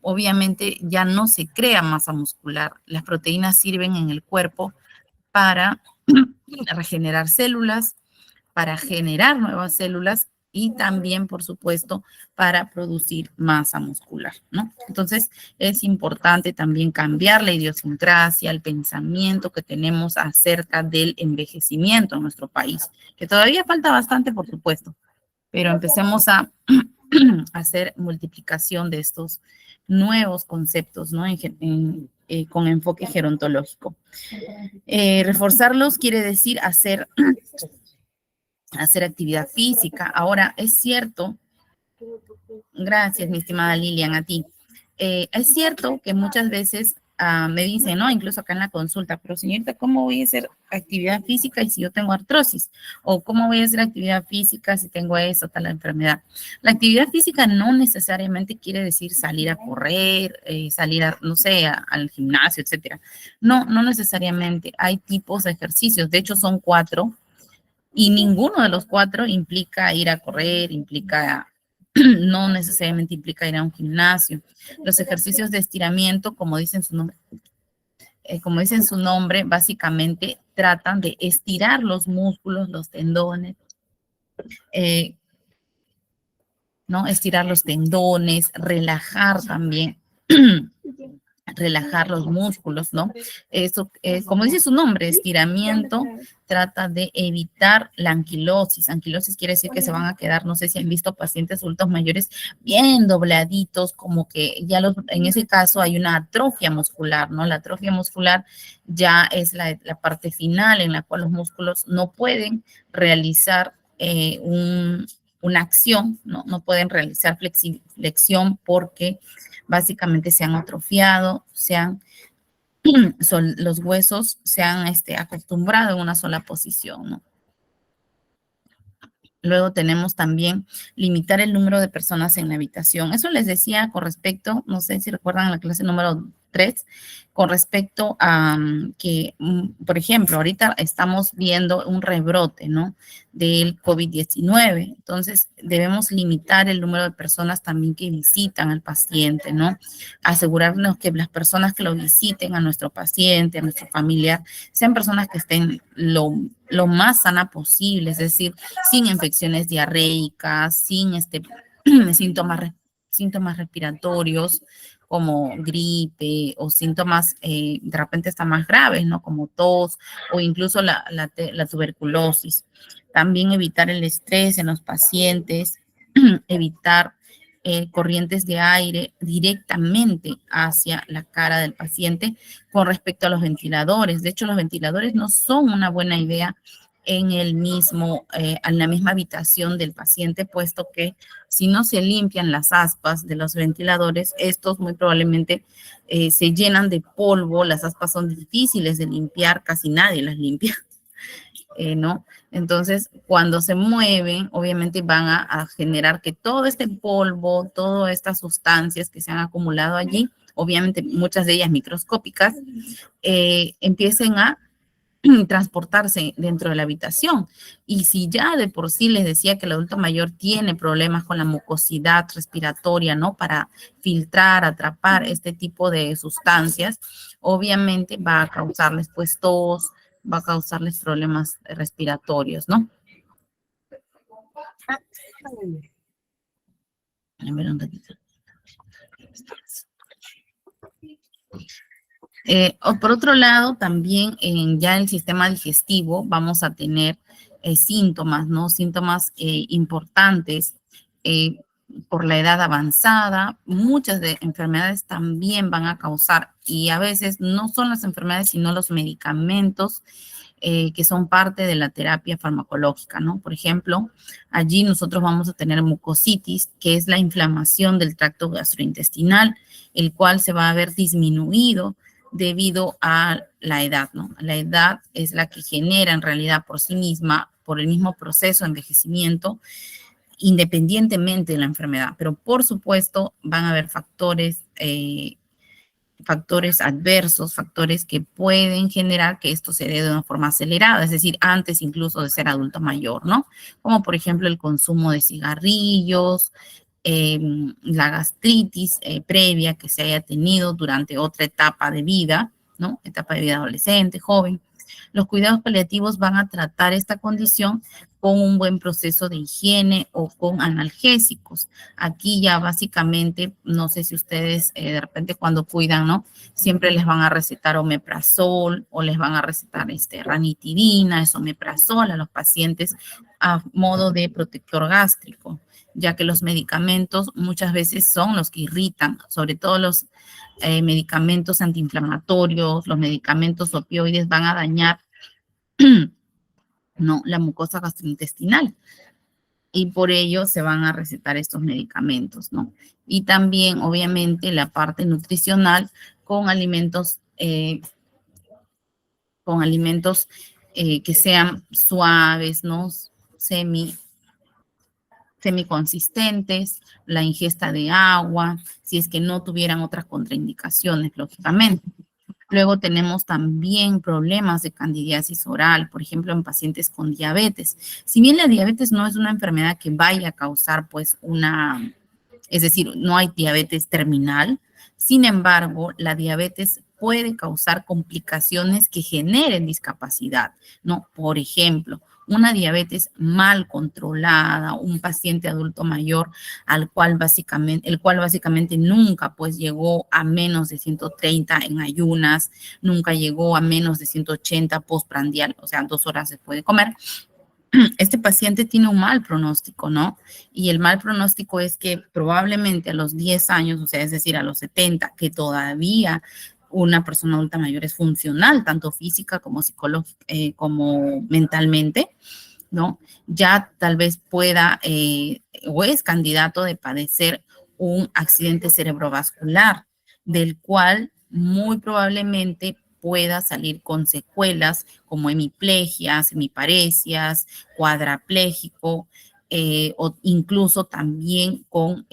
Speaker 1: obviamente ya no se crea masa muscular. Las proteínas sirven en el cuerpo para regenerar células, para generar nuevas células y también, por supuesto, para producir masa muscular, ¿no? Entonces, es importante también cambiar la idiosincrasia, el pensamiento que tenemos acerca del envejecimiento en nuestro país, que todavía falta bastante, por supuesto, pero empecemos a hacer multiplicación de estos nuevos conceptos, ¿no? Con enfoque gerontológico. Reforzarlos quiere decir hacer actividad física. Ahora, es cierto, gracias, mi estimada Lilian, a ti. Es cierto que muchas veces me dicen, ¿no? Incluso acá en la consulta, pero señorita, ¿cómo voy a hacer actividad física y si yo tengo artrosis? ¿O cómo voy a hacer actividad física si tengo eso, tal enfermedad? La actividad física no necesariamente quiere decir salir a correr, salir a, no sé, al gimnasio, etcétera. No, no necesariamente. Hay tipos de ejercicios. De hecho, son 4 y ninguno de los 4 implica ir a correr, no necesariamente implica ir a un gimnasio. Los ejercicios de estiramiento, como dicen su nombre, básicamente tratan de estirar los músculos, los tendones, ¿no? Estirar los tendones, relajar también relajar los músculos, ¿no? Eso, como dice su nombre, estiramiento, trata de evitar la anquilosis. Anquilosis quiere decir que se van a quedar, no sé si han visto pacientes adultos mayores bien dobladitos, como que ya en ese caso hay una atrofia muscular, ¿no? La atrofia muscular ya es la parte final en la cual los músculos no pueden realizar una acción, no pueden realizar flexión porque básicamente se han atrofiado, los huesos se han acostumbrado en una sola posición, ¿no? Luego tenemos también limitar el número de personas en la habitación. Eso les decía con respecto, no sé si recuerdan la clase número 3, con respecto a que, por ejemplo, ahorita estamos viendo un rebrote, ¿no? Del COVID-19. Entonces, debemos limitar el número de personas también que visitan al paciente, ¿no? Asegurarnos que las personas que lo visiten a nuestro paciente, a nuestro familiar, sean personas que estén lo más sana posible, es decir, sin infecciones diarreicas, sin síntomas respiratorios como gripe o síntomas de repente hasta más graves, ¿no? Como tos o incluso la tuberculosis. También evitar el estrés en los pacientes, evitar corrientes de aire directamente hacia la cara del paciente con respecto a los ventiladores. De hecho, los ventiladores no son una buena idea en la misma habitación del paciente, puesto que si no se limpian las aspas de los ventiladores, estos muy probablemente se llenan de polvo, las aspas son difíciles de limpiar, casi nadie las limpia, ¿no? Entonces, cuando se mueven, obviamente van a generar que todo este polvo, todas estas sustancias que se han acumulado allí, obviamente muchas de ellas microscópicas, empiecen a transportarse dentro de la habitación. Y si ya de por sí les decía que el adulto mayor tiene problemas con la mucosidad respiratoria, ¿no? Para filtrar, atrapar este tipo de sustancias, obviamente va a causarles pues tos, va a causarles problemas respiratorios, ¿no? A ver, un ratito. Por otro lado, también ya en el sistema digestivo vamos a tener síntomas, ¿no? Síntomas importantes por la edad avanzada. Muchas de enfermedades también van a causar, y a veces no son las enfermedades, sino los medicamentos que son parte de la terapia farmacológica, ¿no? Por ejemplo, allí nosotros vamos a tener mucositis, que es la inflamación del tracto gastrointestinal, el cual se va a ver disminuido debido a la edad, ¿no? La edad es la que genera en realidad por sí misma, por el mismo proceso de envejecimiento, independientemente de la enfermedad. Pero por supuesto van a haber factores adversos, factores que pueden generar que esto se dé de una forma acelerada, es decir, antes incluso de ser adulto mayor, ¿no? Como por ejemplo el consumo de cigarrillos, la gastritis previa que se haya tenido durante otra etapa de vida, ¿no? Etapa de vida adolescente, joven. Los cuidados paliativos van a tratar esta condición con un buen proceso de higiene o con analgésicos. Aquí ya básicamente, no sé si ustedes de repente cuando cuidan, ¿no? Siempre les van a recetar omeprazol o les van a recetar ranitidina, es omeprazol a los pacientes a modo de protector gástrico, ya que los medicamentos muchas veces son los que irritan, sobre todo los medicamentos antiinflamatorios, los medicamentos opioides van a dañar no, la mucosa gastrointestinal y por ello se van a recetar estos medicamentos, ¿no? Y también, obviamente, la parte nutricional con alimentos que sean suaves, ¿no? Semiconsistentes, la ingesta de agua, si es que no tuvieran otras contraindicaciones, lógicamente. Luego tenemos también problemas de candidiasis oral, por ejemplo, en pacientes con diabetes. Si bien la diabetes no es una enfermedad que vaya a causar, pues, es decir, no hay diabetes terminal, sin embargo, la diabetes puede causar complicaciones que generen discapacidad, ¿no? Por ejemplo, una diabetes mal controlada, un paciente adulto mayor el cual básicamente nunca pues llegó a menos de 130 en ayunas, nunca llegó a menos de 180 postprandial, o sea, 2 horas después de comer. Este paciente tiene un mal pronóstico, ¿no? Y el mal pronóstico es que probablemente a los 10 años, o sea, es decir, a los 70, que todavía una persona adulta mayor es funcional, tanto física como psicológica, como mentalmente, ¿no? Ya tal vez pueda o es candidato de padecer un accidente cerebrovascular, del cual muy probablemente pueda salir con secuelas como hemiplegias, hemiparesias, cuadraplégico, o incluso también con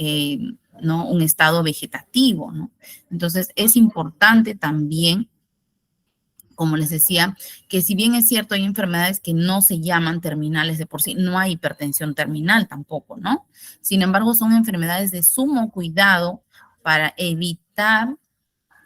Speaker 1: ¿no? un estado vegetativo, ¿no? Entonces, es importante también, como les decía, que si bien es cierto, hay enfermedades que no se llaman terminales de por sí, no hay hipertensión terminal tampoco, ¿no? Sin embargo, son enfermedades de sumo cuidado para evitar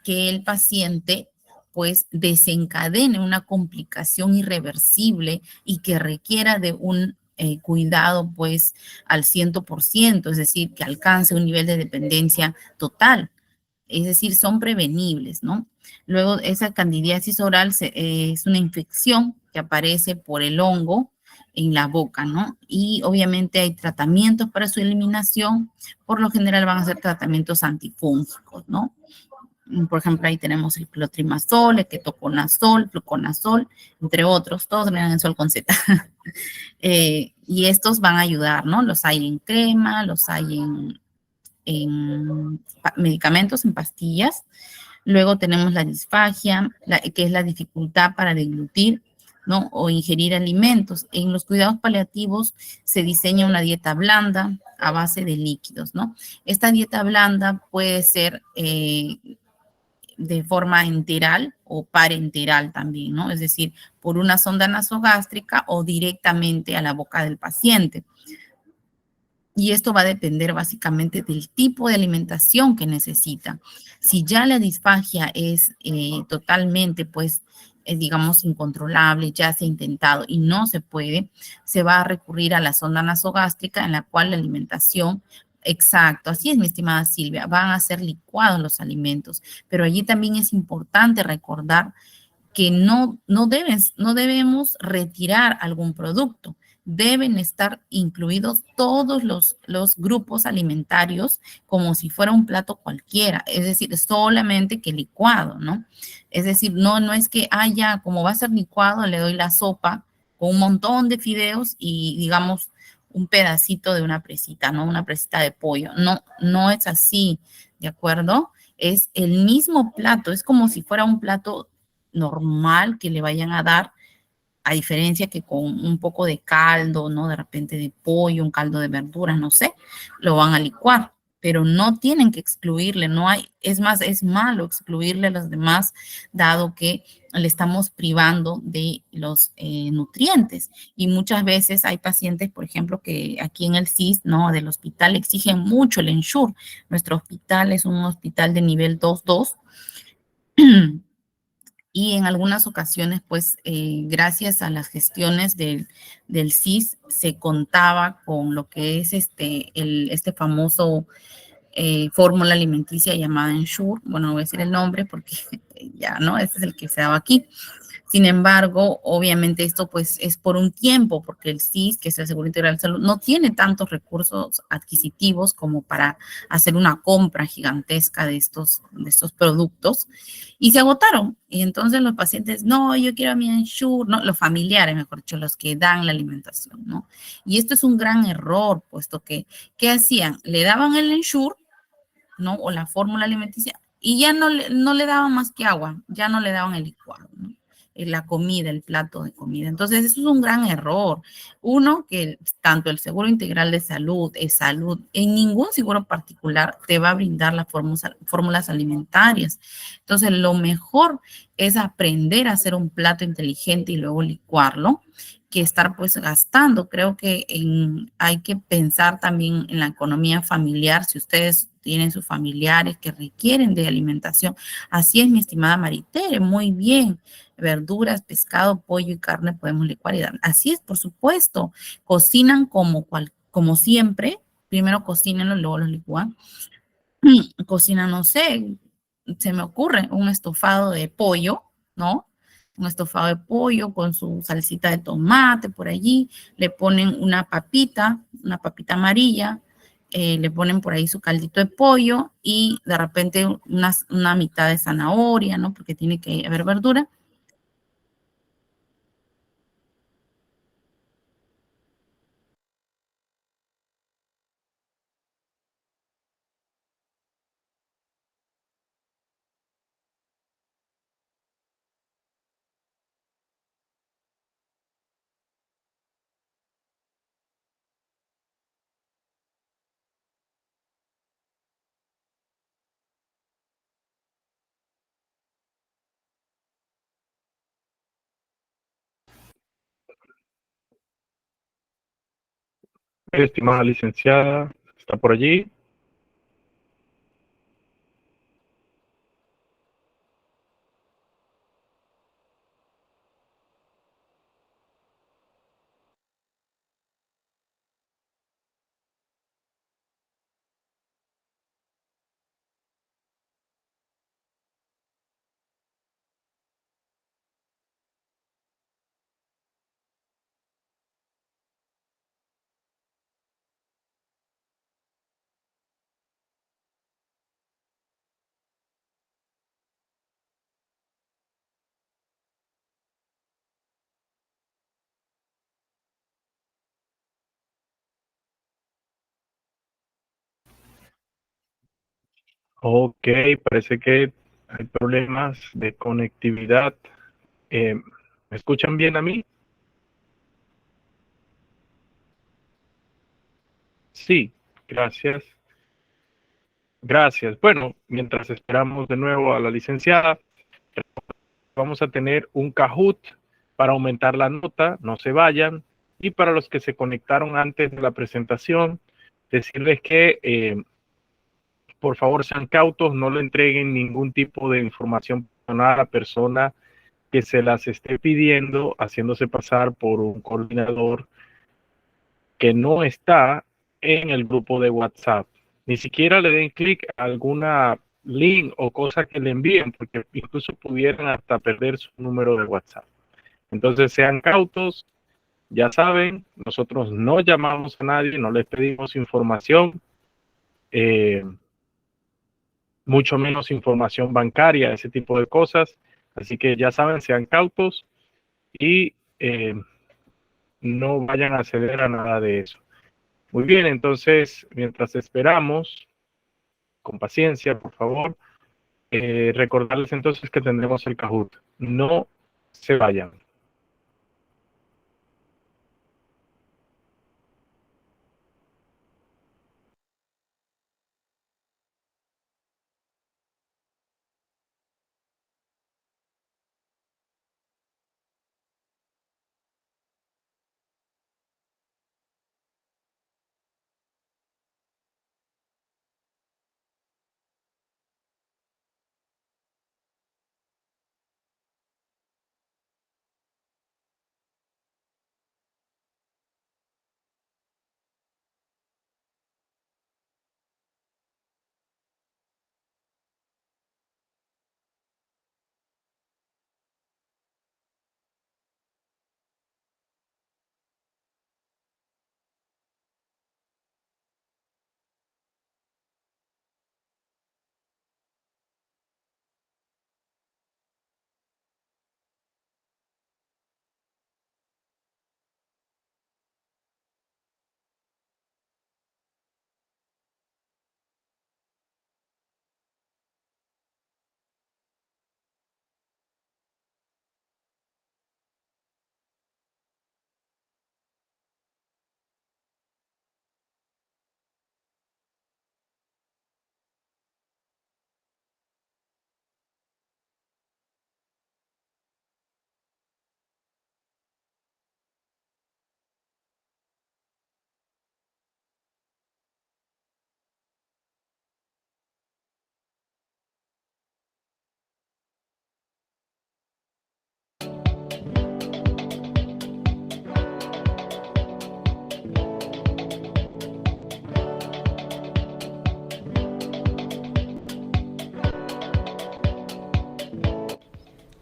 Speaker 1: que el paciente pues desencadene una complicación irreversible y que requiera de un cuidado pues al 100%, es decir, que alcance un nivel de dependencia total. Es decir, son prevenibles, ¿no? Luego, esa candidiasis oral es una infección que aparece por el hongo en la boca, ¿no? Y obviamente hay tratamientos para su eliminación. Por lo general van a ser tratamientos antifúngicos, ¿no? Por ejemplo, ahí tenemos el clotrimazol, el ketoconazol, fluconazol, entre otros, todos terminan en sol con Z. Y estos van a ayudar, ¿no? Los hay en crema, los hay en medicamentos, en pastillas. Luego tenemos la disfagia, que es la dificultad para deglutir, ¿no? O ingerir alimentos. En los cuidados paliativos se diseña una dieta blanda a base de líquidos, ¿no? Esta dieta blanda puede ser de forma enteral o parenteral también, ¿no? Es decir, por una sonda nasogástrica o directamente a la boca del paciente. Y esto va a depender básicamente del tipo de alimentación que necesita. Si ya la disfagia es totalmente, pues, digamos, incontrolable, ya se ha intentado y no se puede, se va a recurrir a la sonda nasogástrica en la cual la alimentación, exacto, así es, mi estimada Silvia, van a ser licuados los alimentos, pero allí también es importante recordar que no debemos retirar algún producto. Deben estar incluidos todos los grupos alimentarios como si fuera un plato cualquiera, es decir, solamente que licuado, ¿no? Es decir, no es que, ya, como va a ser licuado, le doy la sopa con un montón de fideos y, digamos, un pedacito de una presita, ¿no? Una presita de pollo. No, no es así, ¿de acuerdo? Es el mismo plato, es como si fuera un plato normal que le vayan a dar, a diferencia que con un poco de caldo, ¿no? De repente de pollo, un caldo de verduras, no sé, lo van a licuar, pero no tienen que excluirle, no hay, es más, es malo excluirle a los demás, dado que le estamos privando de los nutrientes. Y muchas veces hay pacientes, por ejemplo, que aquí en el CIS, ¿no? Del hospital exigen mucho el Ensure. Nuestro hospital es un hospital de nivel 2.2. Y en algunas ocasiones, pues, gracias a las gestiones del CIS, se contaba con lo que es este famoso fórmula alimenticia llamada Ensure. Bueno, no voy a decir el nombre porque ya, ¿no? Ese es el que se daba aquí. Sin embargo, obviamente esto pues es por un tiempo, porque el CIS, que es el Seguro Integral de Salud, no tiene tantos recursos adquisitivos como para hacer una compra gigantesca de estos productos, y se agotaron. Y entonces los pacientes, no, yo quiero mi Ensure, no, los familiares, mejor dicho, los que dan la alimentación, ¿no? Y esto es un gran error, puesto que, ¿qué hacían? Le daban el Ensure, ¿no? O la fórmula alimenticia, y ya no le daban más que agua, ya no le daban el licuado, ¿no? La comida, el plato de comida. Entonces, eso es un gran error. Uno, que tanto el Seguro Integral de Salud, salud, en ningún seguro particular te va a brindar las fórmulas alimentarias. Entonces, lo mejor es aprender a hacer un plato inteligente y luego licuarlo, que estar pues gastando. Creo que hay que pensar también en la economía familiar, si ustedes tienen sus familiares que requieren de alimentación. Así es, mi estimada Maritere, muy bien. Verduras, pescado, pollo y carne podemos licuar y dar. Así es, por supuesto. Cocinan como siempre. Primero cocínenlo, luego los licúan. Cocinan, no sé, se me ocurre un estofado de pollo, ¿no? Un estofado de pollo con su salsita de tomate por allí, le ponen una papita amarilla, le ponen por ahí su caldito de pollo y de repente una mitad de zanahoria, ¿no? Porque tiene que haber verdura.
Speaker 2: Estimada licenciada, ¿está por allí? Ok, parece que hay problemas de conectividad. ¿Me escuchan bien a mí? Sí, gracias. Gracias. Bueno, mientras esperamos de nuevo a la licenciada, vamos a tener un Kahoot para aumentar la nota, no se vayan. Y para los que se conectaron antes de la presentación, decirles que por favor sean cautos, no le entreguen ningún tipo de información personal a la persona que se las esté pidiendo, haciéndose pasar por un coordinador que no está en el grupo de WhatsApp. Ni siquiera le den clic a alguna link o cosa que le envíen, porque incluso pudieran hasta perder su número de WhatsApp. Entonces sean cautos, ya saben, nosotros no llamamos a nadie, no les pedimos información, eh, mucho menos información bancaria, ese tipo de cosas. Así que ya saben, sean cautos y no vayan a ceder a nada de eso. Muy bien, entonces, mientras esperamos, con paciencia, por favor, recordarles entonces que tendremos el Kahoot. No se vayan.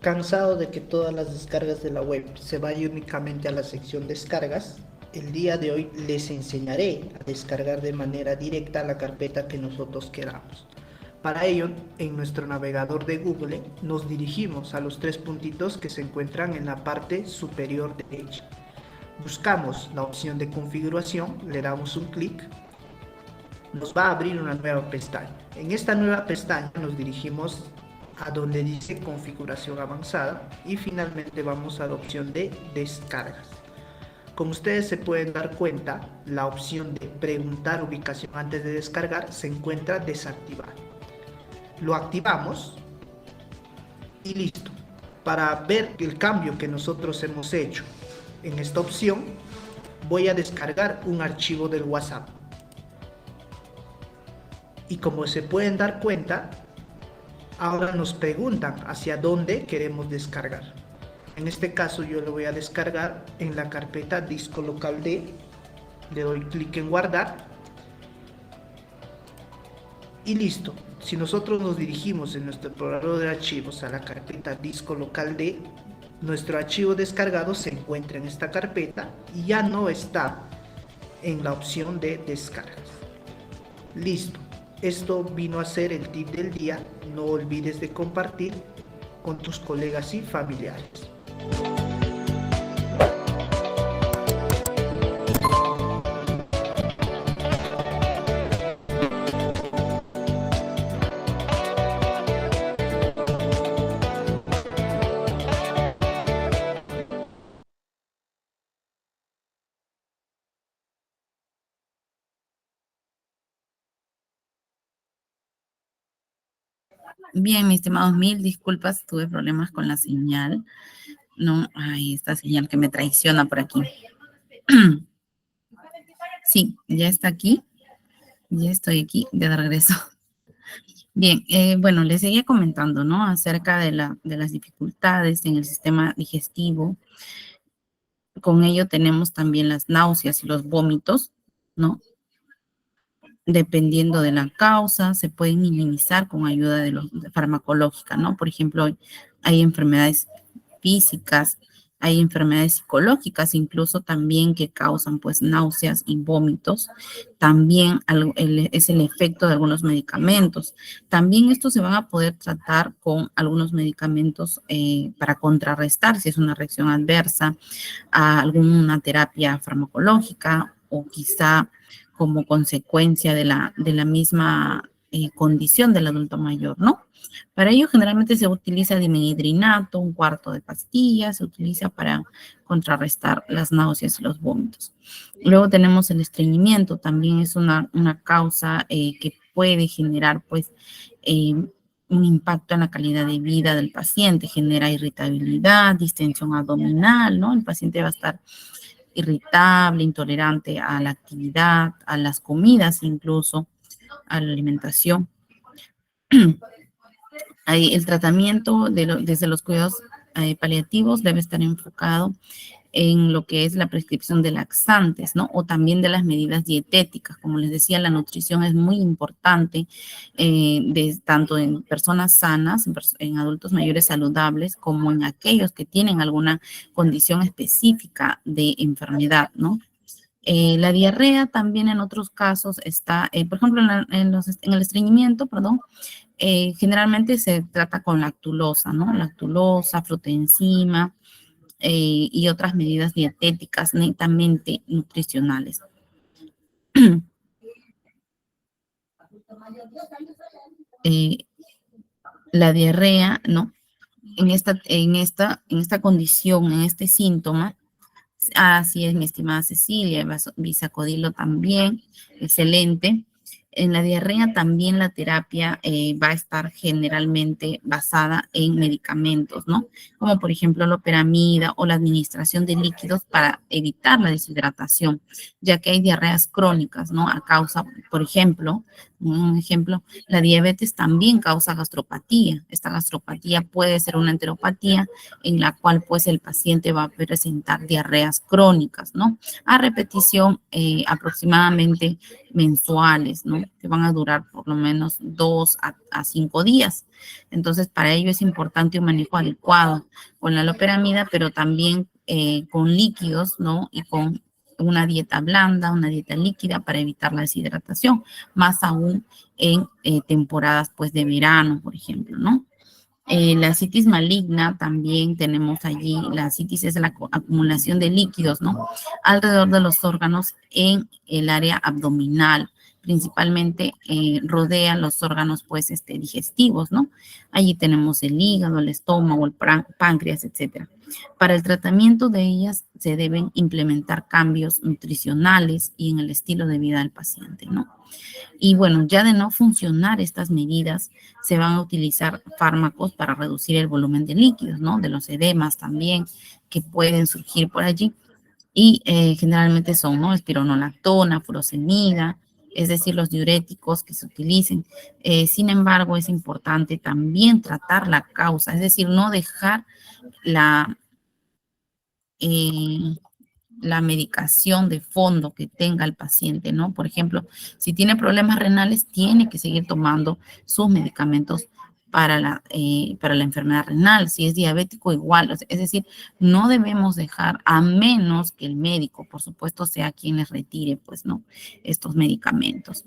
Speaker 3: Cansado de que todas las descargas de la web se vayan únicamente a la sección descargas, el día de hoy les enseñaré a descargar de manera directa la carpeta que nosotros queramos. Para ello, en nuestro navegador de Google nos dirigimos a los tres puntitos que se encuentran en la parte superior derecha. Buscamos la opción de configuración, le damos un clic, nos va a abrir una nueva pestaña. En esta nueva pestaña nos dirigimos a donde dice configuración avanzada y finalmente vamos a la opción de descargas. Como ustedes se pueden dar cuenta, la opción de preguntar ubicación antes de descargar se encuentra desactivada. Lo activamos y listo. Para ver el cambio que nosotros hemos hecho en esta opción, voy a descargar un archivo del WhatsApp. Y como se pueden dar cuenta, ahora nos preguntan hacia dónde queremos descargar. En este caso yo lo voy a descargar en la carpeta disco local D. Le doy clic en guardar. Y listo. Si nosotros nos dirigimos en nuestro explorador de archivos a la carpeta disco local D, nuestro archivo descargado se encuentra en esta carpeta y ya no está en la opción de descargas. Listo. Esto vino a ser el tip del día. No olvides de compartir con tus colegas y familiares.
Speaker 1: Bien, mis estimados, mil disculpas, tuve problemas con la señal. No, ay, esta señal que me traiciona por aquí. Sí, ya está aquí. Ya estoy aquí de regreso. Bien, bueno, les seguía comentando, ¿no? Acerca de las dificultades en el sistema digestivo. Con ello tenemos también las náuseas y los vómitos, ¿no? Dependiendo de la causa, se pueden minimizar con ayuda de farmacológica, ¿no? Por ejemplo, hay enfermedades físicas, hay enfermedades psicológicas incluso también que causan pues náuseas y vómitos. También es el efecto de algunos medicamentos. También estos se van a poder tratar con algunos medicamentos para contrarrestar si es una reacción adversa a alguna terapia farmacológica o quizá como consecuencia de la misma condición del adulto mayor, ¿no? Para ello generalmente se utiliza dimenhidrinato, un cuarto de pastilla, se utiliza para contrarrestar las náuseas y los vómitos. Luego tenemos el estreñimiento, también es una causa que puede generar pues un impacto en la calidad de vida del paciente, genera irritabilidad, distensión abdominal, ¿no? El paciente va a estar irritable, intolerante a la actividad, a las comidas, incluso a la alimentación. Ahí el tratamiento desde los cuidados paliativos debe estar enfocado en lo que es la prescripción de laxantes, ¿no? O también de las medidas dietéticas. Como les decía, la nutrición es muy importante, tanto en personas sanas, en adultos mayores saludables, como en aquellos que tienen alguna condición específica de enfermedad, ¿no? La diarrea también en otros casos está, por ejemplo, en el estreñimiento, perdón, generalmente se trata con lactulosa, ¿no? Lactulosa, frutoenzima, y otras medidas dietéticas netamente nutricionales. La diarrea, ¿no? En esta condición, en este síntoma, así es, mi estimada Cecilia, bisacodilo también, excelente. En la diarrea también la terapia va a estar generalmente basada en medicamentos, ¿no? Como por ejemplo la loperamida o la administración de líquidos para evitar la deshidratación, ya que hay diarreas crónicas, ¿no? A causa, por ejemplo, un ejemplo, la diabetes también causa gastropatía. Esta gastropatía puede ser una enteropatía en la cual pues el paciente va a presentar diarreas crónicas, ¿no? A repetición aproximadamente mensuales, ¿no? Que van a durar por lo menos 2 a 5 días. Entonces, para ello es importante un manejo adecuado con la loperamida, pero también con líquidos, ¿no? Y con una dieta blanda, una dieta líquida para evitar la deshidratación, más aún en temporadas pues de verano, por ejemplo, ¿no? La citis maligna también tenemos allí, la citis es la acumulación de líquidos, ¿no? Alrededor de los órganos en el área abdominal, principalmente rodea los órganos pues digestivos, ¿no? Allí tenemos el hígado, el estómago, el páncreas, etcétera. Para el tratamiento de ellas se deben implementar cambios nutricionales y en el estilo de vida del paciente, ¿no? Y bueno, ya de no funcionar estas medidas, se van a utilizar fármacos para reducir el volumen de líquidos, ¿no? De los edemas también que pueden surgir por allí. Y generalmente son, ¿no? Espironolactona, furosemida, es decir, los diuréticos que se utilicen. Sin embargo, es importante también tratar la causa, es decir, no dejar la, eh, la medicación de fondo que tenga el paciente, ¿no? Por ejemplo, si tiene problemas renales, tiene que seguir tomando sus medicamentos para la enfermedad renal. Si es diabético, igual. Es decir, no debemos dejar, a menos que el médico, por supuesto, sea quien les retire, pues, ¿no? Estos medicamentos.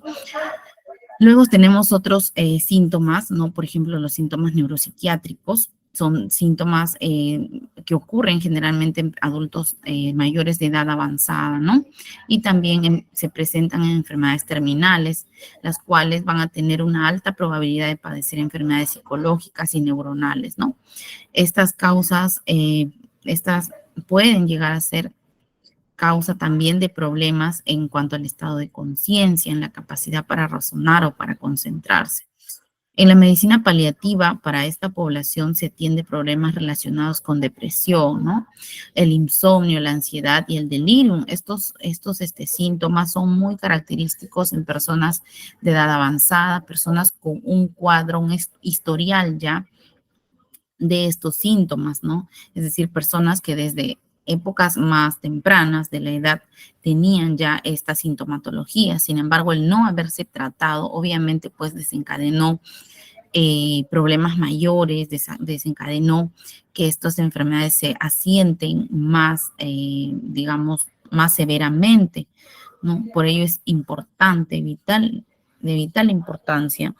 Speaker 1: Luego tenemos otros síntomas, ¿no? Por ejemplo, los síntomas neuropsiquiátricos. Son síntomas que ocurren generalmente en adultos mayores de edad avanzada, ¿no? Y también se presentan en enfermedades terminales, las cuales van a tener una alta probabilidad de padecer enfermedades psicológicas y neuronales, ¿no? Estas causas, estas pueden llegar a ser causa también de problemas en cuanto al estado de conciencia, en la capacidad para razonar o para concentrarse. En la medicina paliativa, para esta población se atiende problemas relacionados con depresión, ¿no? El insomnio, la ansiedad y el delirium. Estos síntomas son muy característicos en personas de edad avanzada, personas con un cuadro, un historial ya de estos síntomas, ¿no? Es decir, personas que desde épocas más tempranas de la edad tenían ya esta sintomatología. Sin embargo, el no haberse tratado, obviamente, pues desencadenó problemas mayores, desencadenó que estas enfermedades se asienten más, digamos, más severamente, ¿no? Por ello es importante, de vital importancia,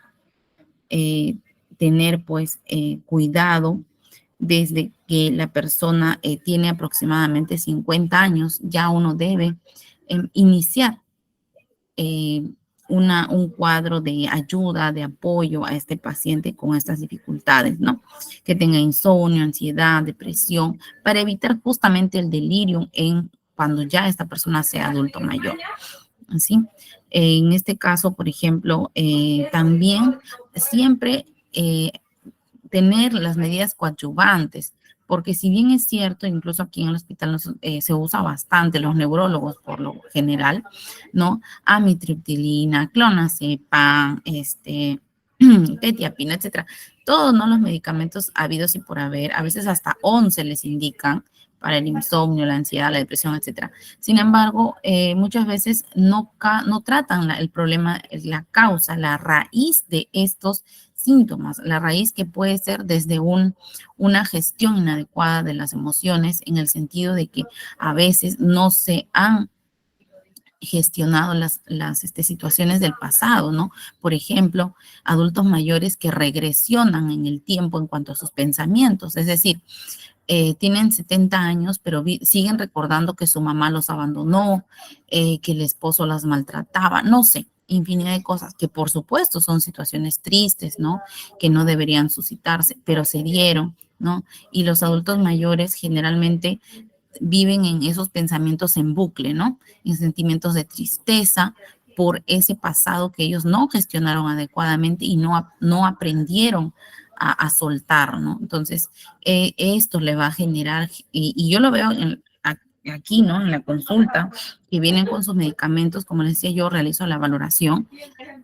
Speaker 1: eh, tener pues cuidado desde que la persona tiene aproximadamente 50 años, ya uno debe iniciar eh, un cuadro de ayuda, de apoyo a este paciente con estas dificultades, ¿no? Que tenga insomnio, ansiedad, depresión, para evitar justamente el delirio cuando ya esta persona sea adulto mayor. ¿Sí? En este caso, por ejemplo, también siempre tener las medidas coadyuvantes, porque si bien es cierto, incluso aquí en el hospital se usa bastante, los neurólogos por lo general, ¿no? Amitriptilina, clonazepam, quetiapina, etcétera. Todos, ¿no? Los medicamentos habidos y por haber, a veces hasta 11 les indican para el insomnio, la ansiedad, la depresión, etcétera. Sin embargo, muchas veces no tratan el problema, la causa, la raíz de estos síntomas, la raíz que puede ser desde una gestión inadecuada de las emociones, en el sentido de que a veces no se han gestionado las situaciones del pasado, ¿no? Por ejemplo, adultos mayores que regresionan en el tiempo en cuanto a sus pensamientos, es decir, tienen 70 años, pero siguen recordando que su mamá los abandonó, que el esposo las maltrataba, no sé, infinidad de cosas que por supuesto son situaciones tristes, ¿no? Que no deberían suscitarse, pero se dieron, ¿no? Y los adultos mayores generalmente viven en esos pensamientos en bucle, ¿no? En sentimientos de tristeza por ese pasado que ellos no gestionaron adecuadamente y no aprendieron a soltar, ¿no? Entonces, esto le va a generar, y yo lo veo aquí, ¿no? En la consulta, que vienen con sus medicamentos, como les decía, yo realizo la valoración,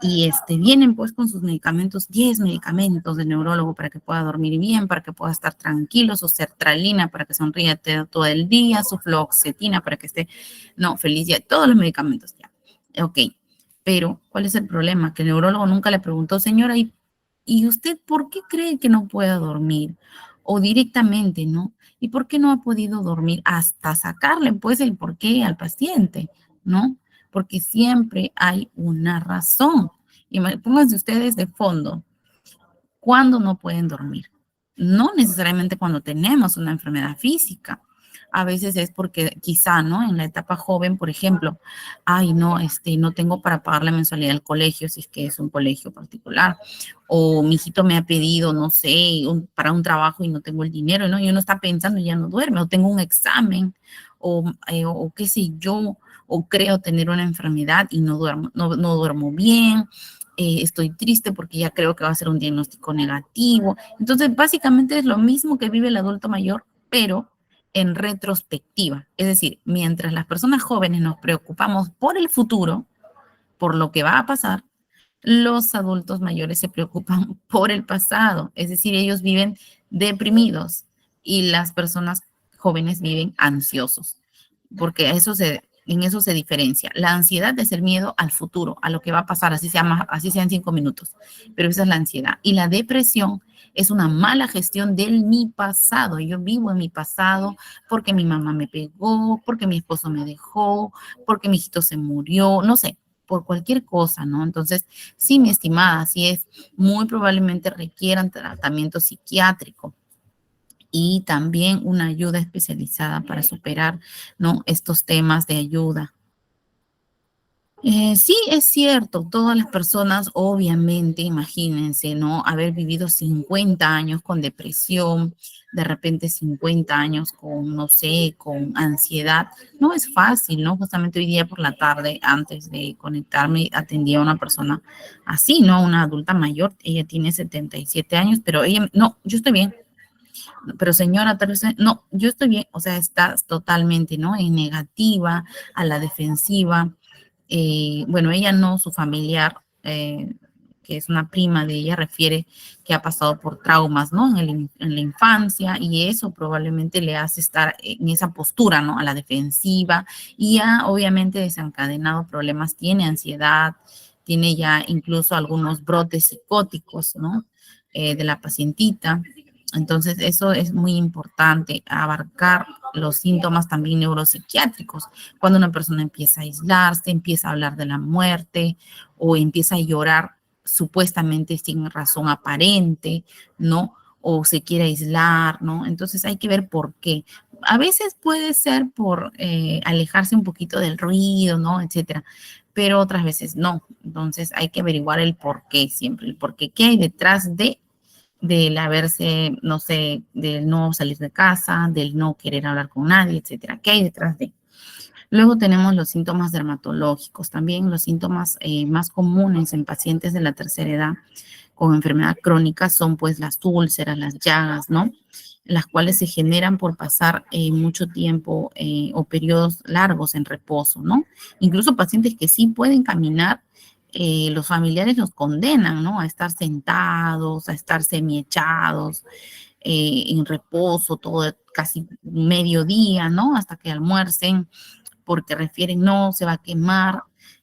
Speaker 1: y vienen pues con sus medicamentos, 10 medicamentos del neurólogo para que pueda dormir bien, para que pueda estar tranquilo, su sertralina para que sonría todo el día, su fluoxetina para que esté, no, feliz ya, todos los medicamentos ya. Ok, pero ¿cuál es el problema? Que el neurólogo nunca le preguntó, señora, ¿y usted por qué cree que no pueda dormir? O directamente, ¿no? ¿Y por qué no ha podido dormir? Hasta sacarle pues el por qué al paciente, ¿no? Porque siempre hay una razón. Y pónganse ustedes de fondo, ¿cuándo no pueden dormir? No necesariamente cuando tenemos una enfermedad física. A veces es porque quizá, ¿no? En la etapa joven, por ejemplo, ay, no, no tengo para pagar la mensualidad del colegio, si es que es un colegio particular. O mi hijito me ha pedido, no sé, para un trabajo y no tengo el dinero, ¿no? Y uno está pensando y ya no duerme, o tengo un examen, o qué sé yo, o creo tener una enfermedad y no duermo bien, estoy triste porque ya creo que va a ser un diagnóstico negativo. Entonces, básicamente es lo mismo que vive el adulto mayor, pero en retrospectiva. Es decir, mientras las personas jóvenes nos preocupamos por el futuro, por lo que va a pasar, los adultos mayores se preocupan por el pasado. Es decir, ellos viven deprimidos y las personas jóvenes viven ansiosos, porque en eso se diferencia. La ansiedad es el miedo al futuro, a lo que va a pasar, así sea en 5 minutos, pero esa es la ansiedad. Y la depresión es una mala gestión del mi pasado. Yo vivo en mi pasado porque mi mamá me pegó, porque mi esposo me dejó, porque mi hijito se murió, no sé, por cualquier cosa, ¿no? Entonces, sí, mi estimada, así es, muy probablemente requieran tratamiento psiquiátrico y también una ayuda especializada para superar, ¿no? Estos temas de ayuda. Sí, es cierto, todas las personas, obviamente, imagínense, ¿no? Haber vivido 50 años con depresión, de repente 50 años con, no sé, con ansiedad, no es fácil, ¿no? Justamente hoy día por la tarde, antes de conectarme, atendí a una persona así, ¿no? Una adulta mayor, ella tiene 77 años, pero ella, no, yo estoy bien, pero señora, tal vez, no, yo estoy bien, o sea, está totalmente, ¿no? En negativa, a la defensiva. Bueno, ella no, su familiar, que es una prima de ella, refiere que ha pasado por traumas, ¿no? En la infancia y eso probablemente le hace estar en esa postura, ¿no? A la defensiva y ha obviamente desencadenado problemas, tiene ansiedad, tiene ya incluso algunos brotes psicóticos, ¿no? De la pacientita. Entonces, eso es muy importante, abarcar los síntomas también neuropsiquiátricos. Cuando una persona empieza a aislarse, empieza a hablar de la muerte o empieza a llorar supuestamente sin razón aparente, ¿no? O se quiere aislar, ¿no? Entonces hay que ver por qué. A veces puede ser por alejarse un poquito del ruido, ¿no? Etcétera. Pero otras veces no. Entonces hay que averiguar el por qué siempre, el por qué, qué hay detrás de del haberse, no sé, del no salir de casa, del no querer hablar con nadie, etcétera. ¿Qué hay detrás de? Luego tenemos los síntomas dermatológicos, también los síntomas más comunes en pacientes de la tercera edad con enfermedad crónica son pues las úlceras, las llagas, ¿no? Las cuales se generan por pasar mucho tiempo o periodos largos en reposo, ¿no? Incluso pacientes que sí pueden caminar, los familiares los condenan, ¿no? A estar sentados, a estar semiechados, en reposo, todo casi mediodía, ¿no? Hasta que almuercen porque refieren, no, se va a quemar,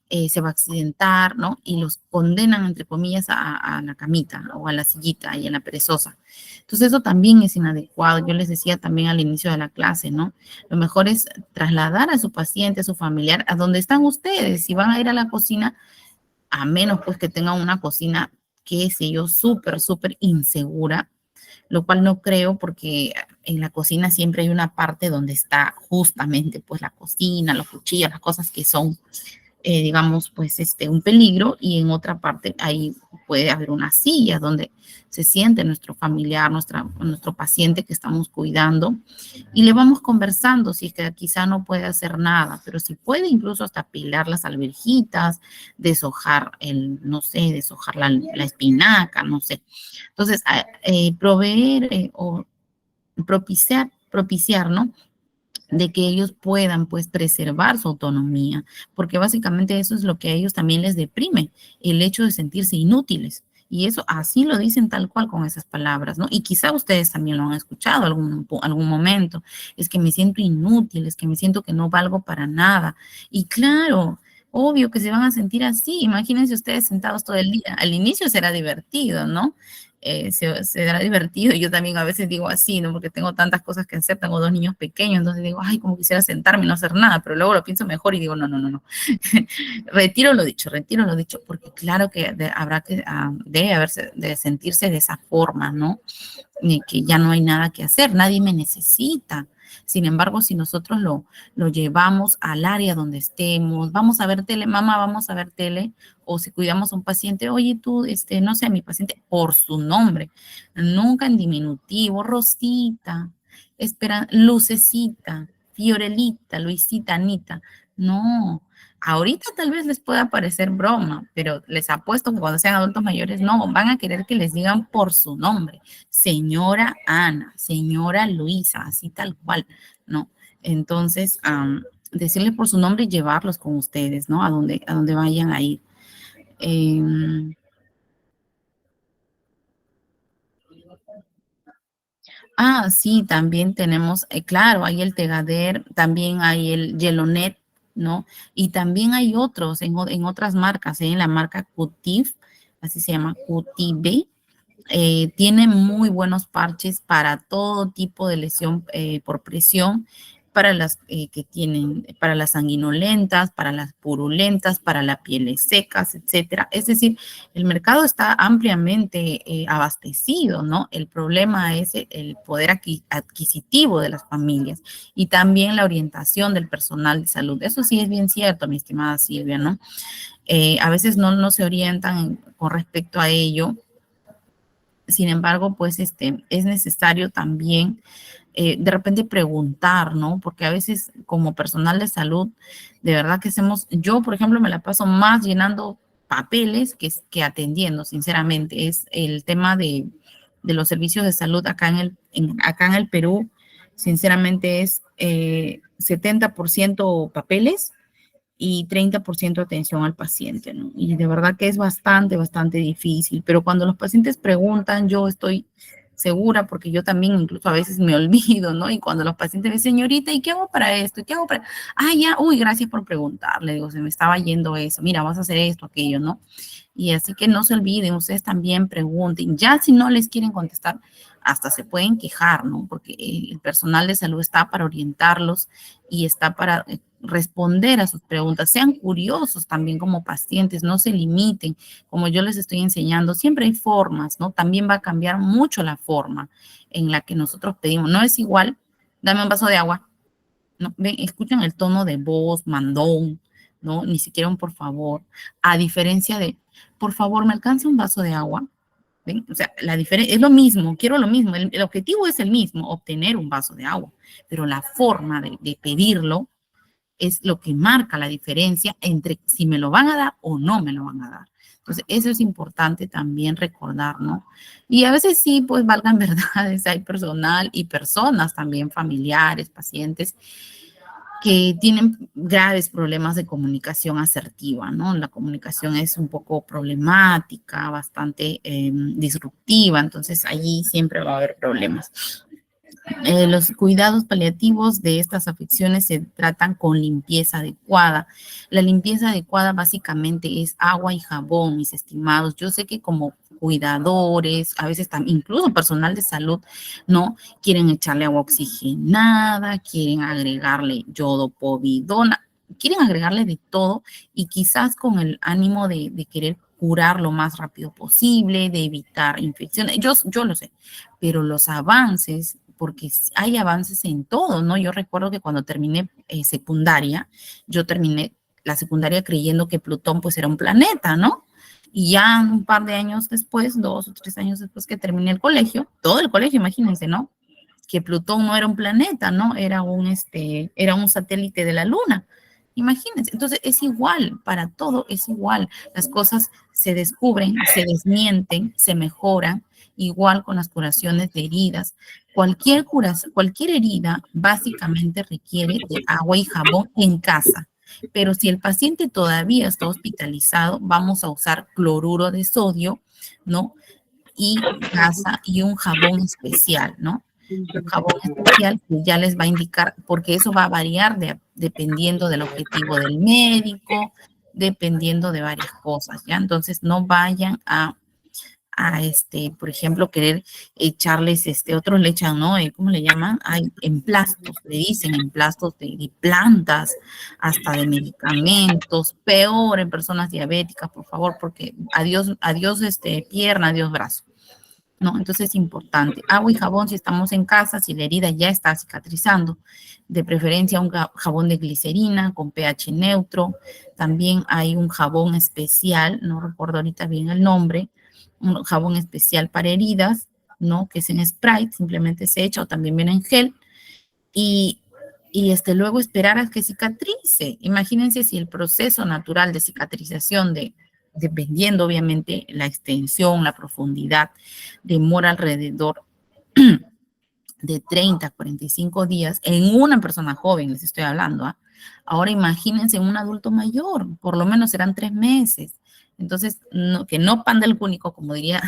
Speaker 1: se va a accidentar, ¿no? Y los condenan, entre comillas, a la camita o a la sillita y a la perezosa. Entonces, eso también es inadecuado. Yo les decía también al inicio de la clase, ¿no? Lo mejor es trasladar a su paciente, a su familiar, a donde están ustedes. Si van a ir a la cocina, a menos pues que tengan una cocina, qué sé yo, súper, súper insegura, lo cual no creo porque en la cocina siempre hay una parte donde está justamente pues la cocina, los cuchillos, las cosas que son, digamos, pues un peligro y en otra parte ahí puede haber una silla donde se siente nuestro familiar, nuestro paciente que estamos cuidando y le vamos conversando si es que quizá no puede hacer nada, pero si puede incluso hasta pilar las alverjitas, deshojar no sé, deshojar la espinaca, no sé. Entonces, proveer o propiciar, ¿no? De que ellos puedan, pues, preservar su autonomía, porque básicamente eso es lo que a ellos también les deprime, el hecho de sentirse inútiles. Y eso así lo dicen tal cual con esas palabras, ¿no? Y quizá ustedes también lo han escuchado algún momento. Es que me siento inútil, es que me siento que no valgo para nada. Y claro, obvio que se van a sentir así. Imagínense ustedes sentados todo el día. Al inicio será divertido, ¿no? Será divertido. Yo también a veces digo así, ¿no? Porque tengo tantas cosas que hacer, tengo dos niños pequeños, entonces digo, ay, como quisiera sentarme y no hacer nada, pero luego lo pienso mejor y digo, no, no, no, no. Retiro lo dicho, porque claro que debe haberse, de sentirse de esa forma, ¿no? De que ya no hay nada que hacer, nadie me necesita. Sin embargo, si nosotros lo llevamos al área donde estemos, vamos a ver tele, mamá, vamos a ver tele, o si cuidamos a un paciente, oye, tú, no sé, a mi paciente, por su nombre, nunca en diminutivo, Rosita, Lucecita, Fiorelita, Luisita, Anita, no. Ahorita tal vez les pueda parecer broma, pero les apuesto que cuando sean adultos mayores, no, van a querer que les digan por su nombre señora Ana, señora Luisa, así tal cual, ¿no? Entonces, decirles por su nombre y llevarlos con ustedes, ¿no? A donde vayan a ir. Sí, también tenemos, claro, hay el Tegader, también hay el Yelonet, ¿no? Y también hay otros en otras marcas, en la marca Cutif, así se llama Cutibe, tiene muy buenos parches para todo tipo de lesión por presión para las para las sanguinolentas, para las purulentas, para las pieles secas, etcétera. Es decir, el mercado está ampliamente abastecido, ¿no? El problema es el poder adquisitivo de las familias y también la orientación del personal de salud. Eso sí es bien cierto, mi estimada Silvia, ¿no? A veces no se orientan con respecto a ello. Sin embargo, pues es necesario también de repente preguntar, ¿no? Porque a veces como personal de salud, de verdad que yo por ejemplo me la paso más llenando papeles que atendiendo, sinceramente. Es el tema de los servicios de salud acá acá en el Perú, sinceramente es 70% papeles y 30% atención al paciente, ¿no? Y de verdad que es bastante difícil, pero cuando los pacientes preguntan, yo estoy segura, porque yo también incluso a veces me olvido, ¿no? Y cuando los pacientes me dicen, señorita, ¿y qué hago para esto? ¿Y qué hago para...? Ah, ya, uy, gracias por preguntar, le digo, se me estaba yendo eso, mira, vas a hacer esto, aquello, ¿no? Y así que no se olviden, ustedes también pregunten, ya si no les quieren contestar, hasta se pueden quejar, ¿no? Porque el personal de salud está para orientarlos y está para responder a sus preguntas. Sean curiosos también como pacientes, no se limiten, como yo les estoy enseñando, siempre hay formas, ¿no? También va a cambiar mucho la forma en la que nosotros pedimos. No es igual, dame un vaso de agua, ¿no? Ven, escuchan el tono de voz, mandón, ¿no? Ni siquiera un por favor, a diferencia de, por favor, ¿me alcanza un vaso de agua? ¿Ven? O sea, la diferencia es lo mismo, quiero lo mismo, el objetivo es el mismo, obtener un vaso de agua, pero la forma de pedirlo es lo que marca la diferencia entre si me lo van a dar o no me lo van a dar. Entonces, eso es importante también recordar, ¿no? Y a veces sí, pues valgan verdades, hay personal y personas también, familiares, pacientes, que tienen graves problemas de comunicación asertiva, ¿no? La comunicación es un poco problemática, bastante disruptiva, entonces allí siempre va a haber problemas. Los cuidados paliativos de estas afecciones se tratan con limpieza adecuada. La limpieza adecuada básicamente es agua y jabón, mis estimados. Yo sé que como cuidadores, a veces también, incluso personal de salud, ¿no? Quieren echarle agua oxigenada, quieren agregarle yodo, povidona, quieren agregarle de todo y quizás con el ánimo de querer curar lo más rápido posible, de evitar infecciones. Yo lo sé, pero los avances, porque hay avances en todo, ¿no? Yo recuerdo que cuando terminé secundaria, yo terminé la secundaria creyendo que Plutón pues era un planeta, ¿no? Y ya un par de años después, 2 o 3 años después que terminé el colegio, todo el colegio, imagínense, ¿no? Que Plutón no era un planeta, ¿no? Era un satélite de la Luna. Imagínense, entonces es igual, para todo es igual. Las cosas se descubren, se desmienten, se mejoran, igual con las curaciones de heridas. Cualquier herida básicamente requiere de agua y jabón en casa. Pero si el paciente todavía está hospitalizado, vamos a usar cloruro de sodio, ¿no? Y gasa y un jabón especial, ¿no? Un jabón especial que ya les va a indicar, porque eso va a variar dependiendo del objetivo del médico, dependiendo de varias cosas, ¿ya? Entonces no vayan a por ejemplo, querer echarles, otros le echan, ¿no? ¿Cómo le llaman? Hay emplastos, le dicen emplastos de plantas, hasta de medicamentos, peor en personas diabéticas, por favor, porque adiós, pierna, adiós brazo. ¿No? Entonces es importante. Agua y jabón si estamos en casa, si la herida ya está cicatrizando. De preferencia un jabón de glicerina con pH neutro. También hay un jabón especial, no recuerdo ahorita bien el nombre, un jabón especial para heridas, ¿no? Que es en Sprite, simplemente se echa o también viene en gel. Y luego esperar a que cicatrice. Imagínense si el proceso natural de cicatrización dependiendo obviamente la extensión, la profundidad, demora alrededor de 30 a 45 días en una persona joven, les estoy hablando. ¿Ah? Ahora imagínense en un adulto mayor, por lo menos serán 3 meses. Entonces, que no pan del cúnico, como diría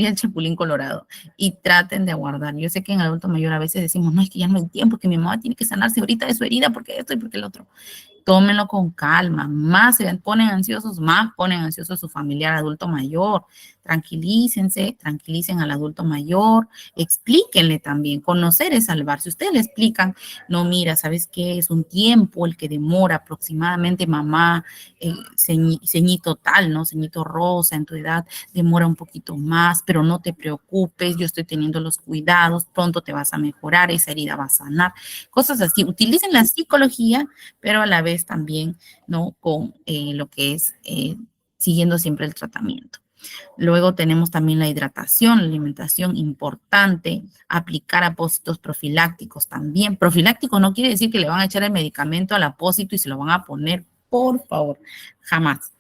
Speaker 1: el Chapulín Colorado, y traten de aguardar. Yo sé que en adulto mayor a veces decimos, no, es que ya no hay tiempo, que mi mamá tiene que sanarse ahorita de su herida, porque esto y porque el otro. tómenlo con calma, más se ponen ansiosos, más ponen ansioso a su familiar adulto mayor. Tranquilícense, tranquilicen al adulto mayor, explíquenle también, conocer es salvar. Si ustedes le explican, no, mira, ¿sabes qué? Es un tiempo el que demora aproximadamente, mamá, ceñito tal, ¿no? Ceñito rosa en tu edad, demora un poquito más, pero no te preocupes, yo estoy teniendo los cuidados, pronto te vas a mejorar, esa herida va a sanar, cosas así. Utilicen la psicología, pero a la vez también, ¿no? Con lo que es siguiendo siempre el tratamiento. Luego tenemos también la hidratación, la alimentación importante, aplicar apósitos profilácticos también. Profiláctico no quiere decir que le van a echar el medicamento al apósito y se lo van a poner, por favor, jamás.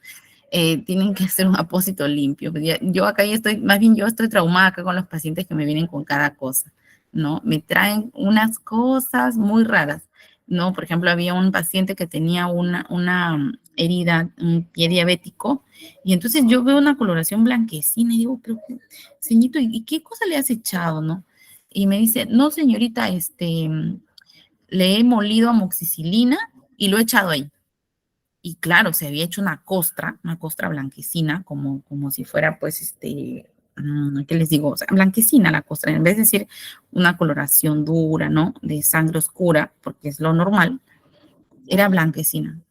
Speaker 1: Tienen que hacer un apósito limpio. Yo acá ya estoy, más bien yo estoy traumada acá con los pacientes que me vienen con cada cosa, ¿no? Me traen unas cosas muy raras, ¿no? Por ejemplo, había un paciente que tenía una herida, un pie diabético, y entonces yo veo una coloración blanquecina y digo, pero, señorito, ¿y qué cosa le has echado, no? Y me dice, no, señorita, le he molido amoxicilina y lo he echado ahí. Y claro, se había hecho una costra blanquecina, como si fuera, pues, ¿qué les digo? O sea, blanquecina la costra, en vez de decir una coloración dura, ¿no? De sangre oscura, porque es lo normal, era blanquecina.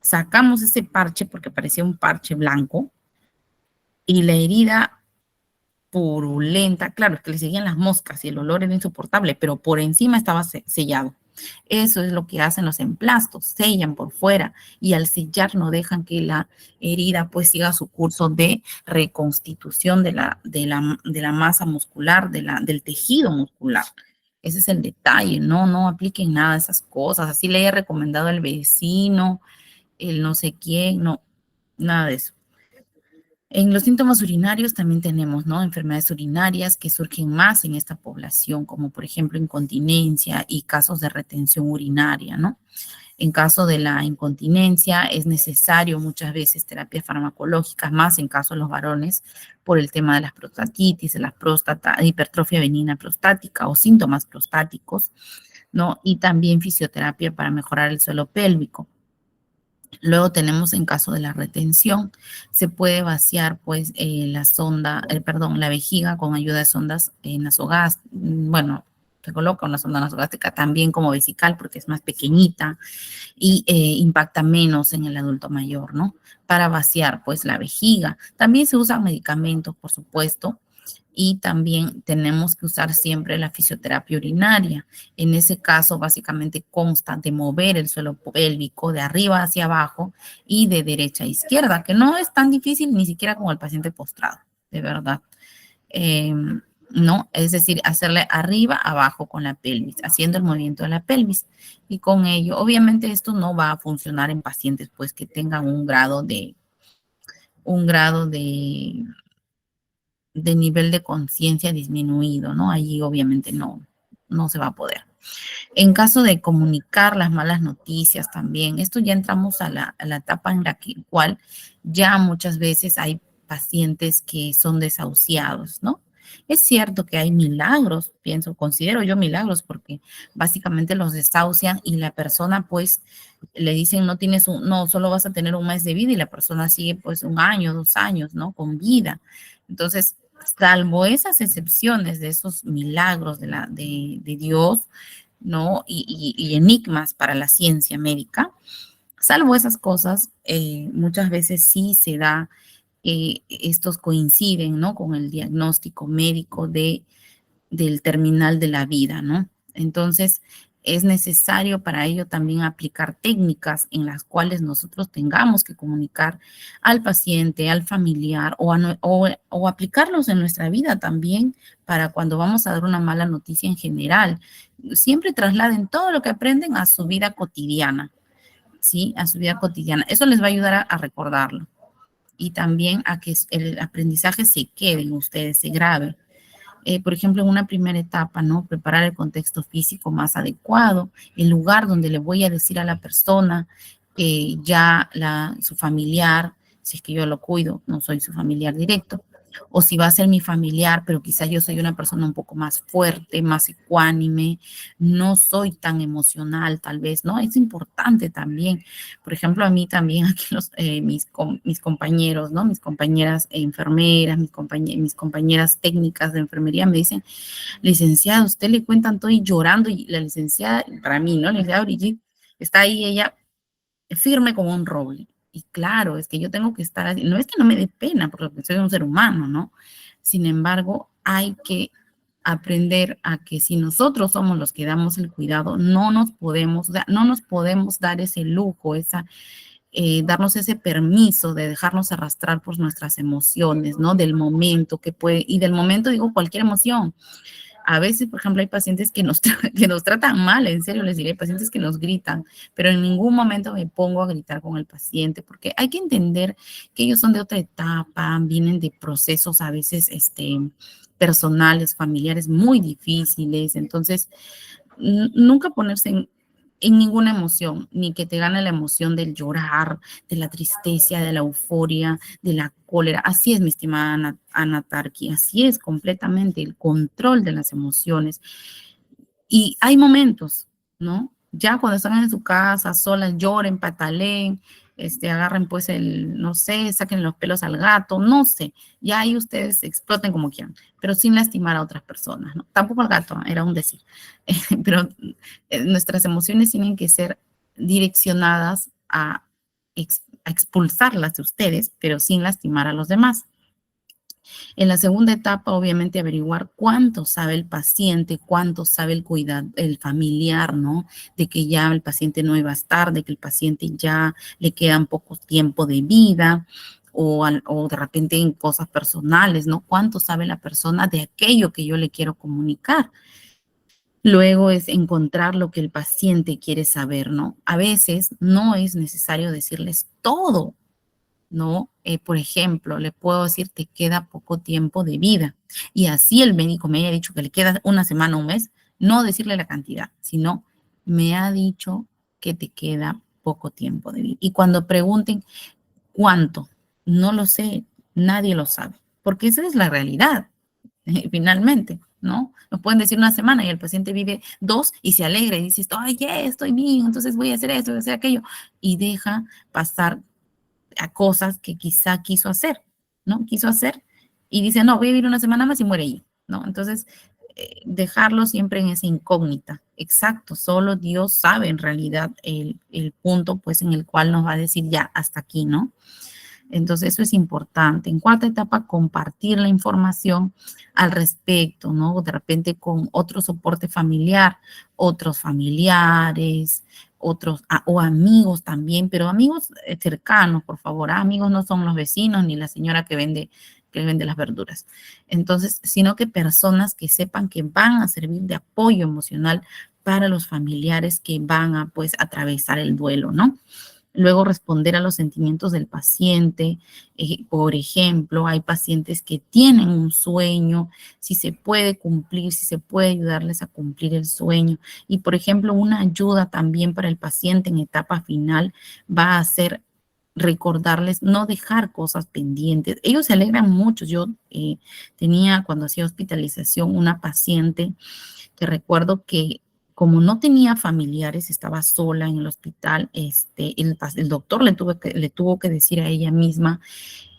Speaker 1: Sacamos ese parche porque parecía un parche blanco y la herida purulenta, claro, es que le seguían las moscas y el olor era insoportable, pero por encima estaba sellado. Eso es lo que hacen los emplastos, sellan por fuera y al sellar no dejan que la herida pues siga su curso de reconstitución de la masa muscular, del tejido muscular. Ese es el detalle, no apliquen nada de esas cosas. Así le he recomendado al vecino, el no sé quién, no, nada de eso. En los síntomas urinarios también tenemos, ¿no? Enfermedades urinarias que surgen más en esta población, como por ejemplo incontinencia y casos de retención urinaria, ¿no? En caso de la incontinencia es necesario muchas veces terapias farmacológicas, más en caso de los varones, por el tema de las prostatitis, de la próstata, hipertrofia benigna prostática o síntomas prostáticos, ¿no? Y también fisioterapia para mejorar el suelo pélvico. Luego tenemos en caso de la retención, se puede vaciar pues la vejiga con ayuda de sondas nasogástricas, bueno, se coloca una sonda nasogástrica también como vesical porque es más pequeñita y impacta menos en el adulto mayor, ¿no? Para vaciar pues la vejiga. También se usan medicamentos, por supuesto, y también tenemos que usar siempre la fisioterapia urinaria. En ese caso, básicamente consta de mover el suelo pélvico de arriba hacia abajo y de derecha a izquierda, que no es tan difícil ni siquiera como el paciente postrado, de verdad. ¿No? Es decir, hacerle arriba, abajo con la pelvis, haciendo el movimiento de la pelvis. Y con ello, obviamente esto no va a funcionar en pacientes pues que tengan un grado de nivel de conciencia disminuido, ¿no? Allí obviamente no se va a poder. En caso de comunicar las malas noticias también, esto ya entramos a la etapa en la cual ya muchas veces hay pacientes que son desahuciados, ¿no? Es cierto que hay milagros, considero yo milagros, porque básicamente los desahucian y la persona pues le dicen no, solo vas a tener un mes de vida y la persona sigue pues 1 año, 2 años, ¿no? Con vida. Entonces, salvo esas excepciones de esos milagros de Dios, ¿no? Y enigmas para la ciencia médica, salvo esas cosas, muchas veces sí se da, estos coinciden, ¿no? Con el diagnóstico médico del terminal de la vida, ¿no? Entonces, es necesario para ello también aplicar técnicas en las cuales nosotros tengamos que comunicar al paciente, al familiar o aplicarlos en nuestra vida también para cuando vamos a dar una mala noticia en general. Siempre trasladen todo lo que aprenden a su vida cotidiana, ¿sí? A su vida cotidiana. Eso les va a ayudar a recordarlo y también a que el aprendizaje se quede en ustedes, se grabe. Por ejemplo, en una primera etapa, ¿no? Preparar el contexto físico más adecuado, el lugar donde le voy a decir a la persona que ya su familiar, si es que yo lo cuido, no soy su familiar directo, o si va a ser mi familiar, pero quizás yo soy una persona un poco más fuerte, más ecuánime, no soy tan emocional tal vez, ¿no? Es importante también. Por ejemplo, a mí también aquí mis compañeros, ¿no? Mis compañeras enfermeras, mis compañeras técnicas de enfermería me dicen, licenciada, usted le cuentan todo y llorando, y la licenciada, para mí, ¿no? La licenciada Brigitte, está ahí ella firme como un roble. Y claro, es que yo tengo que estar así. No es que no me dé pena, porque soy un ser humano, ¿no? Sin embargo, hay que aprender a que si nosotros somos los que damos el cuidado, no nos podemos, no nos podemos dar ese lujo, darnos ese permiso de dejarnos arrastrar por nuestras emociones, ¿no? Del momento que puede, y del momento digo cualquier emoción. A veces, por ejemplo, hay pacientes que nos tratan mal, en serio les diré, hay pacientes que nos gritan, pero en ningún momento me pongo a gritar con el paciente, porque hay que entender que ellos son de otra etapa, vienen de procesos a veces personales, familiares muy difíciles, entonces nunca ponerse en ninguna emoción, ni que te gane la emoción del llorar, de la tristeza, de la euforia, de la cólera. Así es, mi estimada Ana Tarki, así es completamente el control de las emociones. Y hay momentos, ¿no? Ya cuando están en su casa, solas, lloren, pataleen, agarren pues no sé, saquen los pelos al gato, no sé, ya ahí ustedes exploten como quieran, pero sin lastimar a otras personas, ¿no? Tampoco al gato, era un decir, pero nuestras emociones tienen que ser direccionadas a expulsarlas de ustedes, pero sin lastimar a los demás. En la segunda etapa, obviamente, averiguar cuánto sabe el paciente, cuánto sabe el familiar, ¿no? De que ya el paciente no iba a estar, de que el paciente ya le quedan poco tiempo de vida, o de repente en cosas personales, ¿no? Cuánto sabe la persona de aquello que yo le quiero comunicar. Luego es encontrar lo que el paciente quiere saber, ¿no? A veces no es necesario decirles todo, ¿no? Por ejemplo, le puedo decir, te queda poco tiempo de vida. Y así el médico me haya dicho que le queda una semana o un mes, no decirle la cantidad, sino me ha dicho que te queda poco tiempo de vida. Y cuando pregunten cuánto, no lo sé, nadie lo sabe, porque esa es la realidad, finalmente, ¿no? Nos pueden decir una semana y el paciente vive 2 y se alegra y dice, ay, yeah, estoy bien, entonces voy a hacer esto, voy a hacer aquello, y deja pasar a cosas que quizá quiso hacer, ¿no? Quiso hacer y dice, no, voy a vivir una semana más y muere ahí, ¿no? Entonces, dejarlo siempre en esa incógnita. Exacto, solo Dios sabe en realidad el punto, pues, en el cual nos va a decir ya, hasta aquí, ¿no? Entonces, eso es importante. En cuarta etapa, compartir la información al respecto, ¿no? De repente con otro soporte familiar, otros familiares, o amigos también, pero amigos cercanos, por favor. Amigos no son los vecinos ni la señora que vende las verduras. Entonces, sino que personas que sepan que van a servir de apoyo emocional para los familiares que van a, pues, atravesar el duelo, ¿no? Luego responder a los sentimientos del paciente. Por ejemplo, hay pacientes que tienen un sueño, si se puede cumplir, si se puede ayudarles a cumplir el sueño. Y, por ejemplo, una ayuda también para el paciente en etapa final va a ser recordarles, no dejar cosas pendientes. Ellos se alegran mucho. Yo tenía, cuando hacía hospitalización, una paciente que recuerdo que como no tenía familiares, estaba sola en el hospital, el doctor le tuvo que decir a ella misma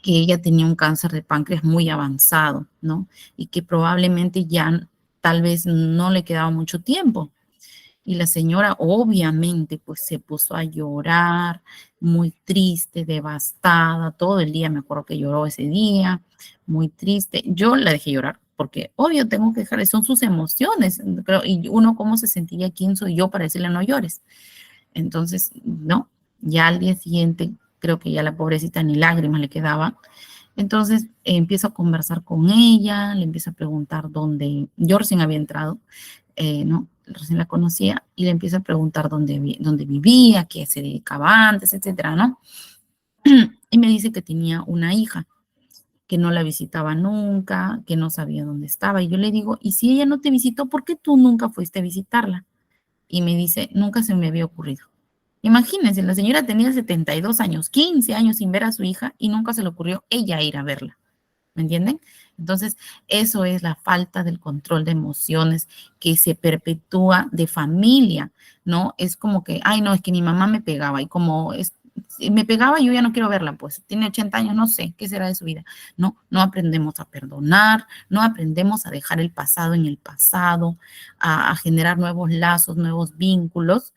Speaker 1: que ella tenía un cáncer de páncreas muy avanzado, ¿no? Y que probablemente ya tal vez no le quedaba mucho tiempo. Y la señora obviamente pues se puso a llorar, muy triste, devastada, todo el día me acuerdo que lloró ese día, muy triste. Yo la dejé llorar porque obvio tengo que dejar, son sus emociones, creo, y uno cómo se sentiría, quién soy yo para decirle no llores. Entonces, no, ya al día siguiente creo que ya la pobrecita ni lágrimas le quedaban. Entonces empiezo a conversar con ella, le empiezo a preguntar dónde, yo recién había entrado, ¿no? Recién la conocía y le empiezo a preguntar dónde vivía, qué se dedicaba antes, etcétera, ¿no? Y me dice que tenía una hija, que no la visitaba nunca, que no sabía dónde estaba. Y yo le digo, ¿y si ella no te visitó, por qué tú nunca fuiste a visitarla? Y me dice, nunca se me había ocurrido. Imagínense, la señora tenía 72 años, 15 años sin ver a su hija y nunca se le ocurrió ella ir a verla. ¿me entienden? Entonces, eso es la falta del control de emociones que se perpetúa de familia, ¿no? Es como que, ay, no, es que mi mamá me pegaba y como si me pegaba, yo ya no quiero verla, pues tiene 80 años, no sé qué será de su vida. No, no aprendemos a perdonar, no aprendemos a dejar el pasado en el pasado, a generar nuevos lazos, nuevos vínculos,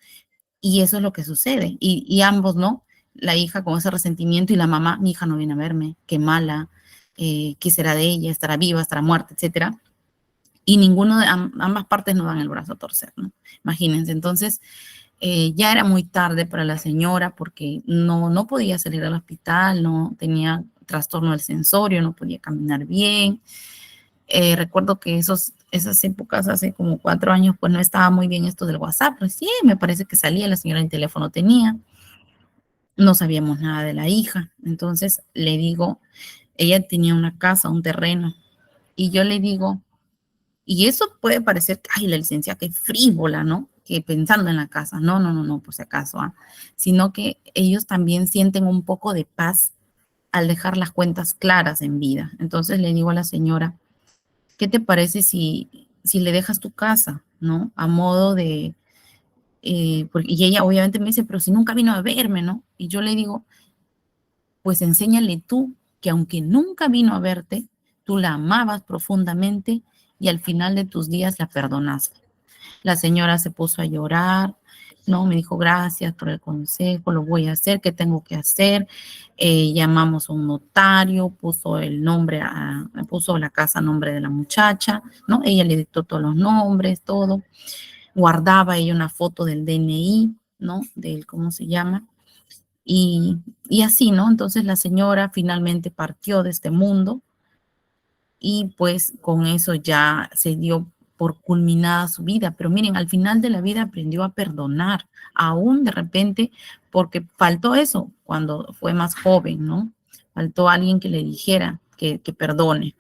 Speaker 1: y eso es lo que sucede. Y ambos, ¿no? La hija con ese resentimiento y la mamá, mi hija no viene a verme, qué mala, qué será de ella, estará viva, estará muerta, etcétera. Y ninguno de ambas partes no dan el brazo a torcer, ¿no? Imagínense, entonces ya era muy tarde para la señora porque no podía salir al hospital, no tenía trastorno del sensorio, no podía caminar bien. Recuerdo que esas épocas, hace como 4 años, pues no estaba muy bien esto del WhatsApp. Recién me parece que salía, la señora en teléfono tenía, no sabíamos nada de la hija. Entonces le digo, ella tenía una casa, un terreno, y yo le digo, y eso puede parecer, ay, la licenciada que frívola, ¿no? Que pensando en la casa, no, por si acaso, sino que ellos también sienten un poco de paz al dejar las cuentas claras en vida. Entonces le digo a la señora, ¿qué te parece si le dejas tu casa, ¿no? A modo de, y ella obviamente me dice, pero si nunca vino a verme, ¿no? Y yo le digo, pues enséñale tú que aunque nunca vino a verte, tú la amabas profundamente y al final de tus días la perdonaste. La señora se puso a llorar, ¿no? Me dijo, gracias por el consejo, lo voy a hacer, ¿qué tengo que hacer? Llamamos a un notario, puso el nombre, puso la casa a nombre de la muchacha, ¿no? Ella le dictó todos los nombres, todo. Guardaba ella una foto del DNI, ¿no? Del, ¿cómo se llama? Y así, ¿no? Entonces la señora finalmente partió de este mundo y pues con eso ya se dio por culminada su vida. Pero miren, al final de la vida aprendió a perdonar, aún de repente, porque faltó eso cuando fue más joven, ¿no? Faltó alguien que le dijera que perdone.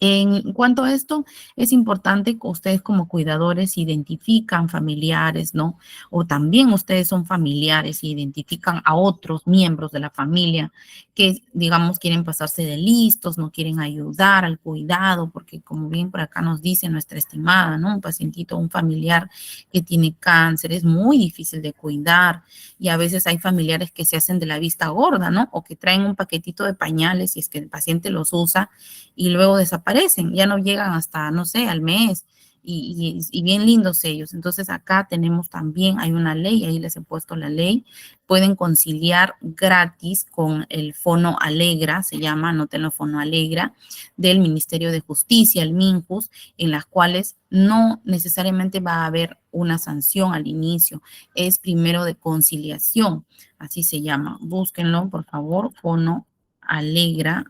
Speaker 1: En cuanto a esto, es importante que ustedes como cuidadores identifican familiares, ¿no? O también ustedes son familiares y identifican a otros miembros de la familia que, digamos, quieren pasarse de listos, no quieren ayudar al cuidado, porque como bien por acá nos dice nuestra estimada, ¿no? Un pacientito, un familiar que tiene cáncer, es muy difícil de cuidar y a veces hay familiares que se hacen de la vista gorda, ¿no? O que traen un paquetito de pañales y es que el paciente los usa y luego desaparecen, ya no llegan hasta, no sé, al mes, y bien lindos ellos. Entonces acá tenemos también, hay una ley, ahí les he puesto la ley, pueden conciliar gratis con el Fono Alegra, se llama, anótenlo, Fono Alegra, del Ministerio de Justicia, el MINJUS, en las cuales no necesariamente va a haber una sanción al inicio, es primero de conciliación, así se llama, búsquenlo, por favor, Fono Alegra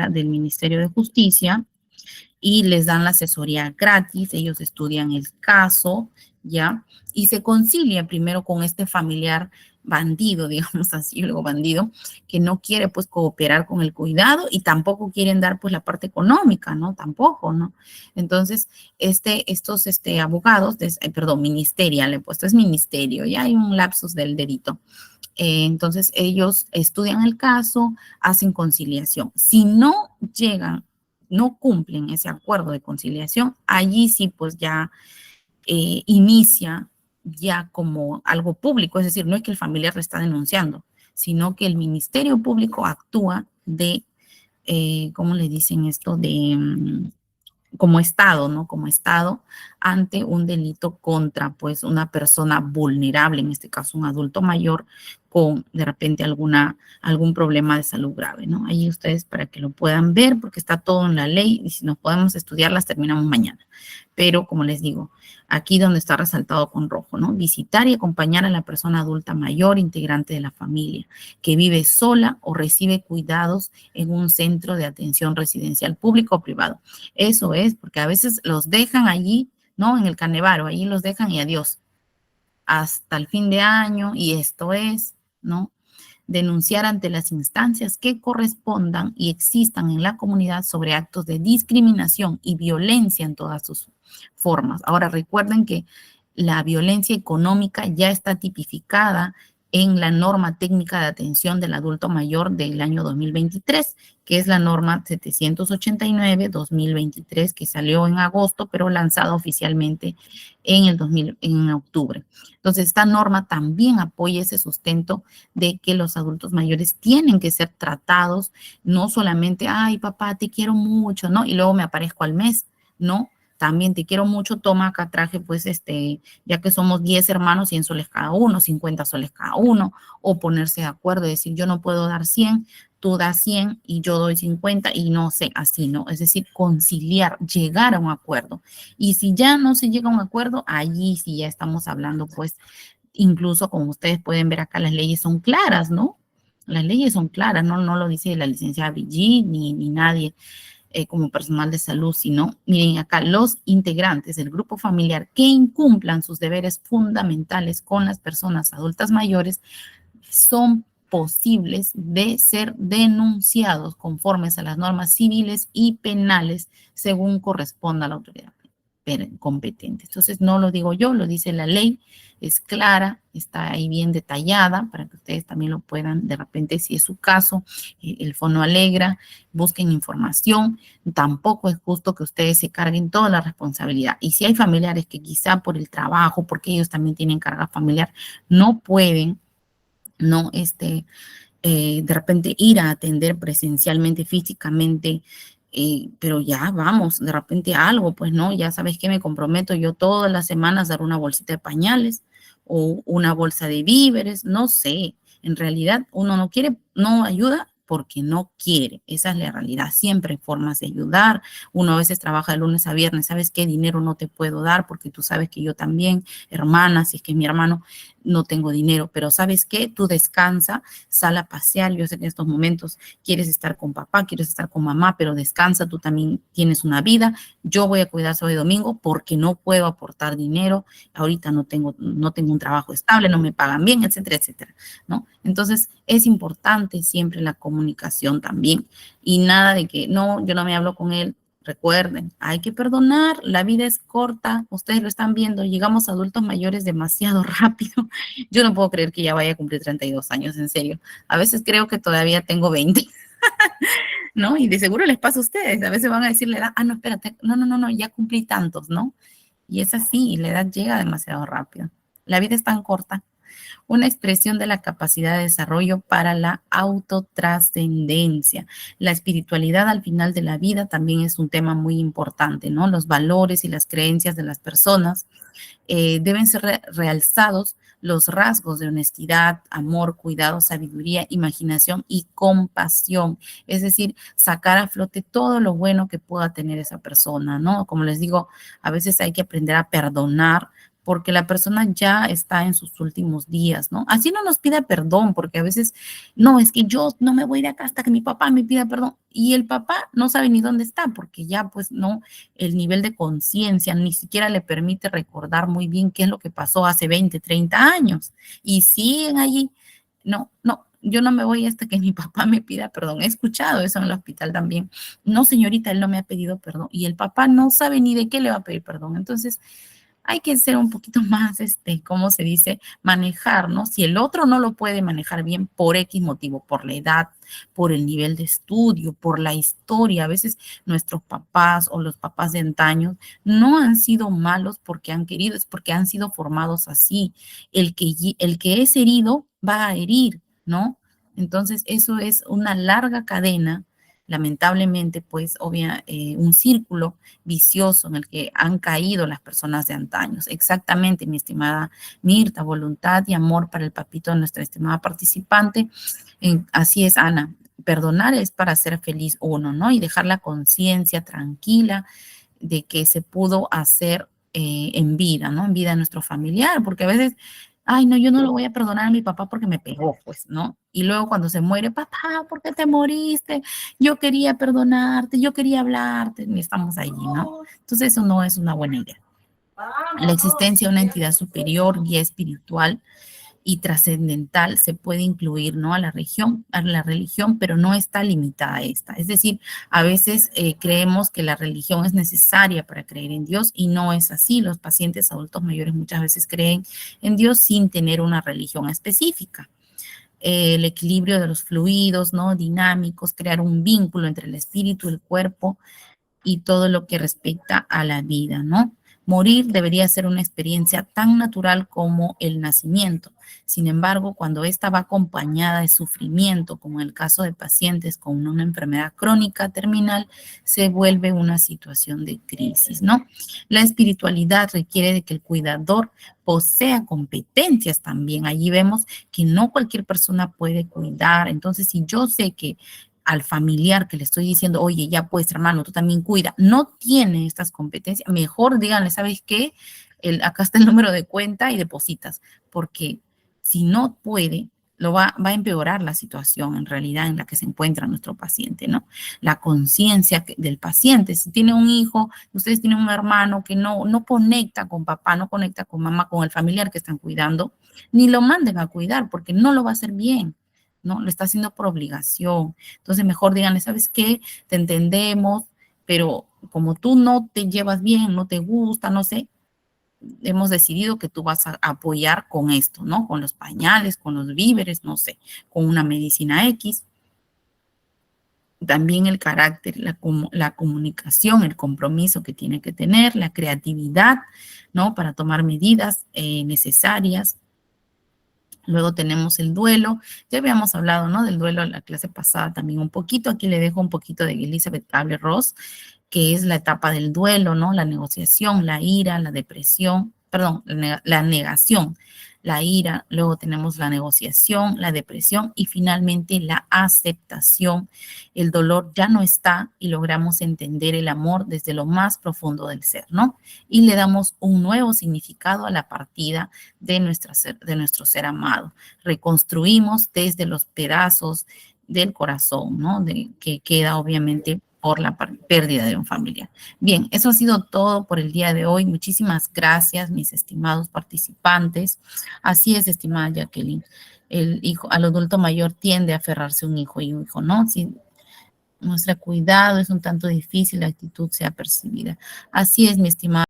Speaker 1: del Ministerio de Justicia, y les dan la asesoría gratis, ellos estudian el caso, ¿ya? Y se concilia primero con este familiar bandido, digamos así, luego bandido, que no quiere pues cooperar con el cuidado y tampoco quieren dar pues la parte económica, ¿no? Tampoco, ¿no? Entonces, estos abogados, perdón, ministerial, le he puesto, es ministerio, ya hay un lapsus del dedito. Entonces, ellos estudian el caso, hacen conciliación. Si no llegan, no cumplen ese acuerdo de conciliación, allí sí pues ya inicia ya como algo público, es decir, no es que el familiar le está denunciando, sino que el Ministerio Público actúa de, ¿cómo le dicen esto? Como Estado, ¿no? Como Estado ante un delito contra, pues, una persona vulnerable, en este caso un adulto mayor, con de repente algún problema de salud grave, ¿no? Ahí ustedes para que lo puedan ver, porque está todo en la ley y si nos podemos estudiar las terminamos mañana. Pero, como les digo, aquí donde está resaltado con rojo, ¿no? Visitar y acompañar a la persona adulta mayor, integrante de la familia, que vive sola o recibe cuidados en un centro de atención residencial público o privado. Eso es, porque a veces los dejan allí, ¿no? En el Canevaro, allí los dejan y adiós. Hasta el fin de año, y esto es, ¿no? Denunciar ante las instancias que correspondan y existan en la comunidad sobre actos de discriminación y violencia en todas sus formas. Ahora recuerden que la violencia económica ya está tipificada en la norma técnica de atención del adulto mayor del año 2023, que es la norma 789-2023, que salió en agosto, pero lanzada oficialmente en octubre. Entonces, esta norma también apoya ese sustento de que los adultos mayores tienen que ser tratados, no solamente, ay, papá, te quiero mucho, ¿no? Y luego me aparezco al mes, ¿no? También te quiero mucho, toma acá traje, pues, ya que somos 10 hermanos, 100 soles cada uno, 50 soles cada uno, o ponerse de acuerdo y decir, yo no puedo dar 100, tú das 100 y yo doy 50 y no sé, así, ¿no? Es decir, conciliar, llegar a un acuerdo. Y si ya no se llega a un acuerdo, allí sí ya estamos hablando, pues, incluso como ustedes pueden ver acá, las leyes son claras, ¿no? Las leyes son claras, no lo dice la licenciada Brigitte ni nadie como personal de salud, sino, miren acá, los integrantes del grupo familiar que incumplan sus deberes fundamentales con las personas adultas mayores son posibles de ser denunciados conformes a las normas civiles y penales según corresponda a la autoridad competente. Entonces, no lo digo yo, lo dice la ley, es clara, está ahí bien detallada para que ustedes también lo puedan, de repente, si es su caso, el Fono Alegra, busquen información. Tampoco es justo que ustedes se carguen toda la responsabilidad. Y si hay familiares que quizá por el trabajo, porque ellos también tienen carga familiar, no pueden, no, de repente ir a atender presencialmente, físicamente, pero ya vamos, de repente algo, pues no, ya sabes que me comprometo yo todas las semanas a dar una bolsita de pañales o una bolsa de víveres, no sé, en realidad uno no quiere, no ayuda porque no quiere, esa es la realidad, siempre hay formas de ayudar, uno a veces trabaja de lunes a viernes, ¿sabes qué? Dinero no te puedo dar porque tú sabes que yo también, hermana, si es que mi hermano, no tengo dinero, pero ¿sabes qué? Tú descansa, sal a pasear, yo sé que en estos momentos quieres estar con papá, quieres estar con mamá, pero descansa, tú también tienes una vida, yo voy a cuidar sábado y domingo porque no puedo aportar dinero, ahorita no tengo un trabajo estable, no me pagan bien, etcétera, etcétera, ¿no? Entonces, es importante siempre la comunicación también y nada de que, no, yo no me hablo con él. Recuerden, hay que perdonar, la vida es corta, ustedes lo están viendo, llegamos a adultos mayores demasiado rápido. Yo no puedo creer que ya vaya a cumplir 32 años, en serio. A veces creo que todavía tengo 20, ¿no? Y de seguro les pasa a ustedes, a veces van a decir la edad, no, espérate, no, ya cumplí tantos, ¿no? Y es así, la edad llega demasiado rápido. La vida es tan corta. Una expresión de la capacidad de desarrollo para la autotrascendencia. La espiritualidad al final de la vida también es un tema muy importante, ¿no? Los valores y las creencias de las personas deben ser realzados los rasgos de honestidad, amor, cuidado, sabiduría, imaginación y compasión. Es decir, sacar a flote todo lo bueno que pueda tener esa persona, ¿no? Como les digo, a veces hay que aprender a perdonar porque la persona ya está en sus últimos días, ¿no? Así no nos pida perdón, porque a veces, no, es que yo no me voy de acá hasta que mi papá me pida perdón. Y el papá no sabe ni dónde está, porque ya pues no, el nivel de conciencia ni siquiera le permite recordar muy bien qué es lo que pasó hace 20, 30 años. Y siguen allí. No, yo no me voy hasta que mi papá me pida perdón. He escuchado eso en el hospital también. No, señorita, él no me ha pedido perdón. Y el papá no sabe ni de qué le va a pedir perdón. Entonces, hay que ser un poquito más, ¿cómo se dice? Manejar, ¿no? Si el otro no lo puede manejar bien por X motivo, por la edad, por el nivel de estudio, por la historia. A veces nuestros papás o los papás de antaño no han sido malos porque han querido, es porque han sido formados así. El que es herido va a herir, ¿no? Entonces, eso es una larga cadena, lamentablemente, pues, un círculo vicioso en el que han caído las personas de antaños. Exactamente, mi estimada Mirta, voluntad y amor para el papito de nuestra estimada participante. Así es, Ana, perdonar es para ser feliz uno, ¿no? Y dejar la conciencia tranquila de que se pudo hacer en vida, ¿no? En vida de nuestro familiar, porque a veces, ay, no, yo no lo voy a perdonar a mi papá porque me pegó, pues, ¿no? Y luego cuando se muere, papá, ¿por qué te moriste? Yo quería perdonarte, yo quería hablarte, y estamos allí, ¿no? Entonces eso no es una buena idea. La existencia de una entidad superior, guía espiritual, y trascendental se puede incluir, ¿no? A la religión, pero no está limitada a esta. Es decir, a veces creemos que la religión es necesaria para creer en Dios y no es así. Los pacientes adultos mayores muchas veces creen en Dios sin tener una religión específica. El equilibrio de los fluidos, ¿no? Dinámicos, crear un vínculo entre el espíritu, el cuerpo y todo lo que respecta a la vida, ¿no? Morir debería ser una experiencia tan natural como el nacimiento. Sin embargo, cuando esta va acompañada de sufrimiento, como en el caso de pacientes con una enfermedad crónica terminal, se vuelve una situación de crisis, ¿no? La espiritualidad requiere de que el cuidador posea competencias también. Allí vemos que no cualquier persona puede cuidar. Entonces, si yo sé que al familiar que le estoy diciendo, oye, ya pues, hermano, tú también cuida, no tiene estas competencias, mejor díganle, ¿sabes qué? Acá está el número de cuenta y depositas, porque si no puede, va a empeorar la situación en realidad en la que se encuentra nuestro paciente, ¿no? La conciencia del paciente, si tiene un hijo, ustedes tienen un hermano que no conecta con papá, no conecta con mamá, con el familiar que están cuidando, ni lo manden a cuidar porque no lo va a hacer bien, ¿no? Lo está haciendo por obligación. Entonces, mejor díganle, ¿sabes qué? Te entendemos, pero como tú no te llevas bien, no te gusta, no sé, hemos decidido que tú vas a apoyar con esto, ¿no? Con los pañales, con los víveres, no sé, con una medicina X. También el carácter, la comunicación, el compromiso que tiene que tener, la creatividad, ¿no? Para tomar medidas necesarias. Luego tenemos el duelo. Ya habíamos hablado, ¿no? Del duelo en la clase pasada también un poquito. Aquí le dejo un poquito de Elizabeth Kubler-Ross, que es la etapa del duelo, ¿no? La negociación, la ira, la depresión, perdón, la negación, la ira. Luego tenemos la negociación, la depresión y finalmente la aceptación. El dolor ya no está y logramos entender el amor desde lo más profundo del ser, ¿no? Y le damos un nuevo significado a la partida de nuestro ser amado. Reconstruimos desde los pedazos del corazón, ¿no? Que queda obviamente por la pérdida de un familiar. Bien, eso ha sido todo por el día de hoy. Muchísimas gracias, mis estimados participantes. Así es, estimada Jacqueline. Al adulto mayor tiende a aferrarse a un hijo y un hijo, ¿no? Si muestra cuidado, es un tanto difícil la actitud sea percibida. Así es, mi estimada.